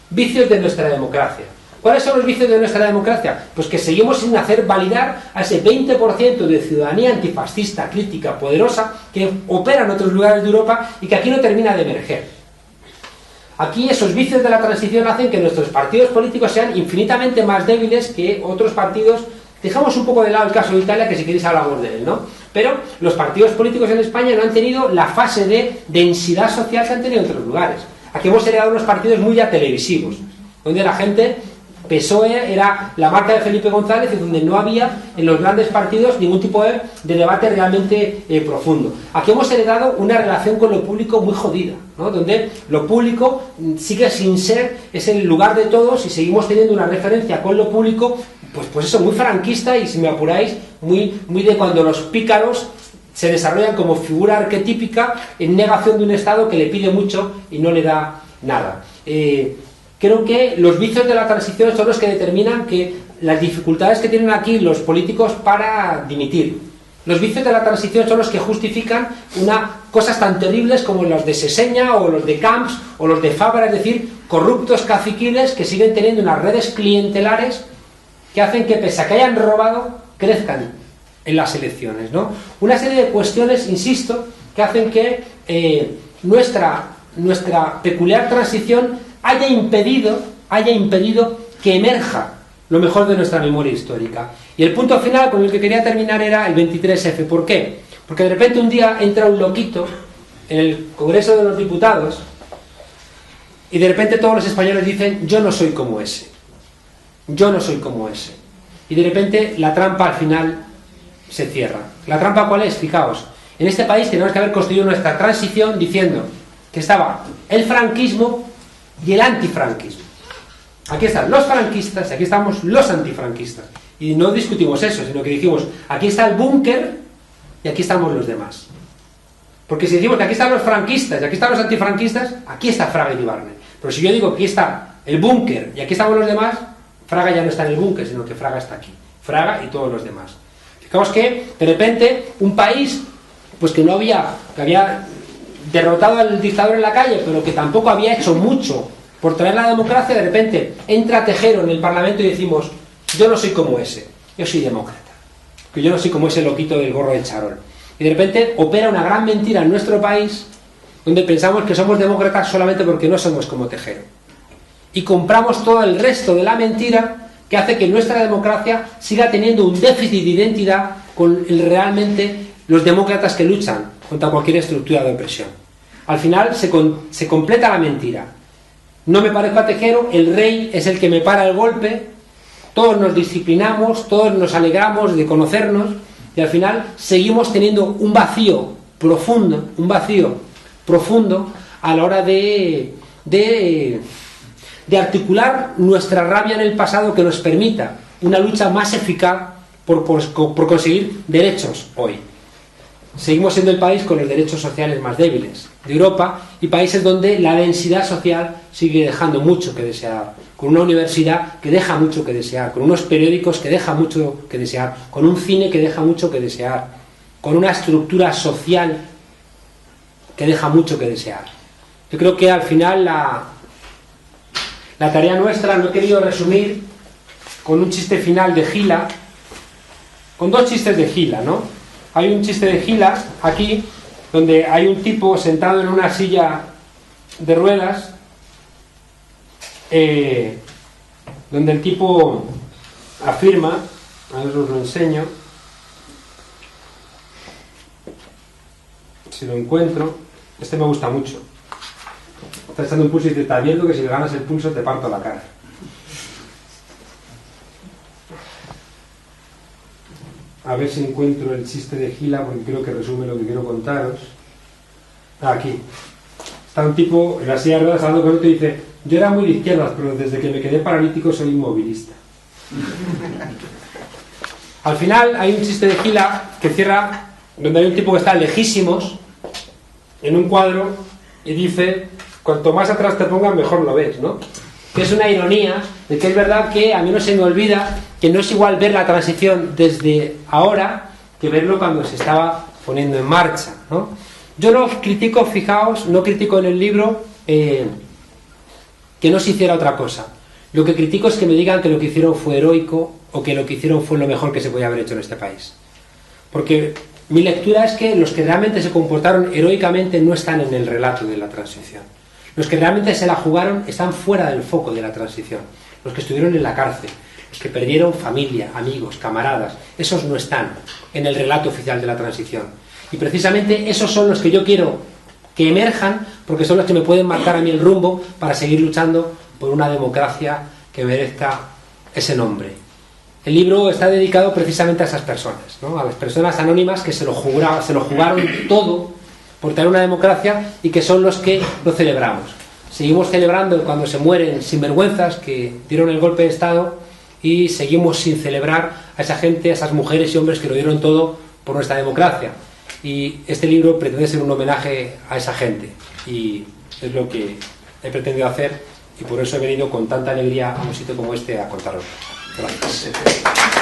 vicios de nuestra democracia. ¿Cuáles son los vicios de nuestra democracia? Pues que seguimos sin hacer validar a ese 20% de ciudadanía antifascista, crítica, poderosa, que opera en otros lugares de Europa y que aquí no termina de emerger. Aquí esos vicios de la transición hacen que nuestros partidos políticos sean infinitamente más débiles que otros partidos. Dejamos un poco de lado el caso de Italia, que si queréis hablamos de él, ¿no? Pero los partidos políticos en España no han tenido la fase de densidad social que han tenido en otros lugares. Aquí hemos heredado unos partidos muy ya televisivos, donde la gente... PSOE era la marca de Felipe González, y donde no había en los grandes partidos ningún tipo de debate realmente profundo. Aquí hemos heredado una relación con lo público muy jodida, ¿no? Donde lo público sigue sin ser, es el lugar de todos, y seguimos teniendo una referencia con lo público, pues eso, muy franquista, y si me apuráis, muy de cuando los pícaros se desarrollan como figura arquetípica en negación de un Estado que le pide mucho y no le da nada. Creo que los vicios de la transición son los que determinan que las dificultades que tienen aquí los políticos para dimitir. Los vicios de la transición son los que justifican cosas tan terribles como los de Seseña o los de Camps o los de Fabra, es decir, corruptos caciquiles que siguen teniendo unas redes clientelares que hacen que, pese a que hayan robado, crezcan en las elecciones, ¿no? Una serie de cuestiones, insisto, que hacen que nuestra peculiar transición haya impedido que emerja lo mejor de nuestra memoria histórica. Y el punto final con el que quería terminar era el 23F. ¿Por qué? Porque de repente un día entra un loquito en el Congreso de los Diputados y de repente todos los españoles dicen: yo no soy como ese, yo no soy como ese. Y de repente la trampa al final se cierra. ¿La trampa cuál es? Fijaos, en este país tenemos que haber construido nuestra transición diciendo que estaba el franquismo y el antifranquismo. Aquí están los franquistas y aquí estamos los antifranquistas. Y no discutimos eso, sino que dijimos: aquí está el búnker y aquí estamos los demás. Porque si decimos que aquí están los franquistas y aquí están los antifranquistas, aquí está Fraga y Ibarne. Pero si yo digo que aquí está el búnker y aquí estamos los demás, Fraga ya no está en el búnker, sino que Fraga está aquí. Fraga y todos los demás. Fijaos que, de repente, un país pues que había derrotado al dictador en la calle, pero que tampoco había hecho mucho por traer la democracia, de repente entra Tejero en el Parlamento y decimos: yo no soy como ese, yo soy demócrata, que yo no soy como ese loquito del gorro de charol. Y de repente opera una gran mentira en nuestro país, donde pensamos que somos demócratas solamente porque no somos como Tejero. Y compramos todo el resto de la mentira, que hace que nuestra democracia siga teniendo un déficit de identidad con realmente los demócratas que luchan contra cualquier estructura de opresión. Al final se completa la mentira. No me parezco a Tejero, el rey es el que me para el golpe, todos nos disciplinamos, todos nos alegramos de conocernos, y al final seguimos teniendo un vacío profundo a la hora de articular nuestra rabia en el pasado, que nos permita una lucha más eficaz por conseguir derechos hoy. Seguimos siendo el país con los derechos sociales más débiles de Europa, y países donde la densidad social sigue dejando mucho que desear, con una universidad que deja mucho que desear, con unos periódicos que deja mucho que desear, con un cine que deja mucho que desear, con una estructura social que deja mucho que desear. Yo creo que al final la tarea nuestra lo he querido resumir con un chiste final de Gila, con dos chistes de Gila, ¿no? Hay un chiste de Gila aquí, donde hay un tipo sentado en una silla de ruedas, donde el tipo afirma, a ver os lo enseño, si lo encuentro, este me gusta mucho. Está echando un pulso y te está viendo que si le ganas el pulso te parto la cara. A ver si encuentro el chiste de Gila, porque creo que resume lo que quiero contaros. Aquí. Está un tipo en la silla de ruedas hablando con otro y dice: yo era muy de izquierdas, pero desde que me quedé paralítico soy inmovilista. Al final hay un chiste de Gila que cierra, donde hay un tipo que está lejísimos en un cuadro y dice: cuanto más atrás te pongas, mejor lo ves, ¿no? Que es una ironía de que es verdad que a mí no se me olvida que no es igual ver la transición desde ahora que verlo cuando se estaba poniendo en marcha, ¿no? Yo no critico, fijaos, no critico en el libro que no se hiciera otra cosa. Lo que critico es que me digan que lo que hicieron fue heroico o que lo que hicieron fue lo mejor que se podía haber hecho en este país. Porque mi lectura es que los que realmente se comportaron heroicamente no están en el relato de la transición. Los que realmente se la jugaron están fuera del foco de la transición. Los que estuvieron en la cárcel, los que perdieron familia, amigos, camaradas, esos no están en el relato oficial de la transición. Y precisamente esos son los que yo quiero que emerjan, porque son los que me pueden marcar a mí el rumbo para seguir luchando por una democracia que merezca ese nombre. El libro está dedicado precisamente a esas personas, ¿no? A las personas anónimas que se lo jugaron todo por tener una democracia y que son los que lo celebramos. Seguimos celebrando cuando se mueren sinvergüenzas que dieron el golpe de Estado y seguimos sin celebrar a esa gente, a esas mujeres y hombres que lo dieron todo por nuestra democracia. Y este libro pretende ser un homenaje a esa gente y es lo que he pretendido hacer y por eso he venido con tanta alegría a un sitio como este a contarlo. Gracias.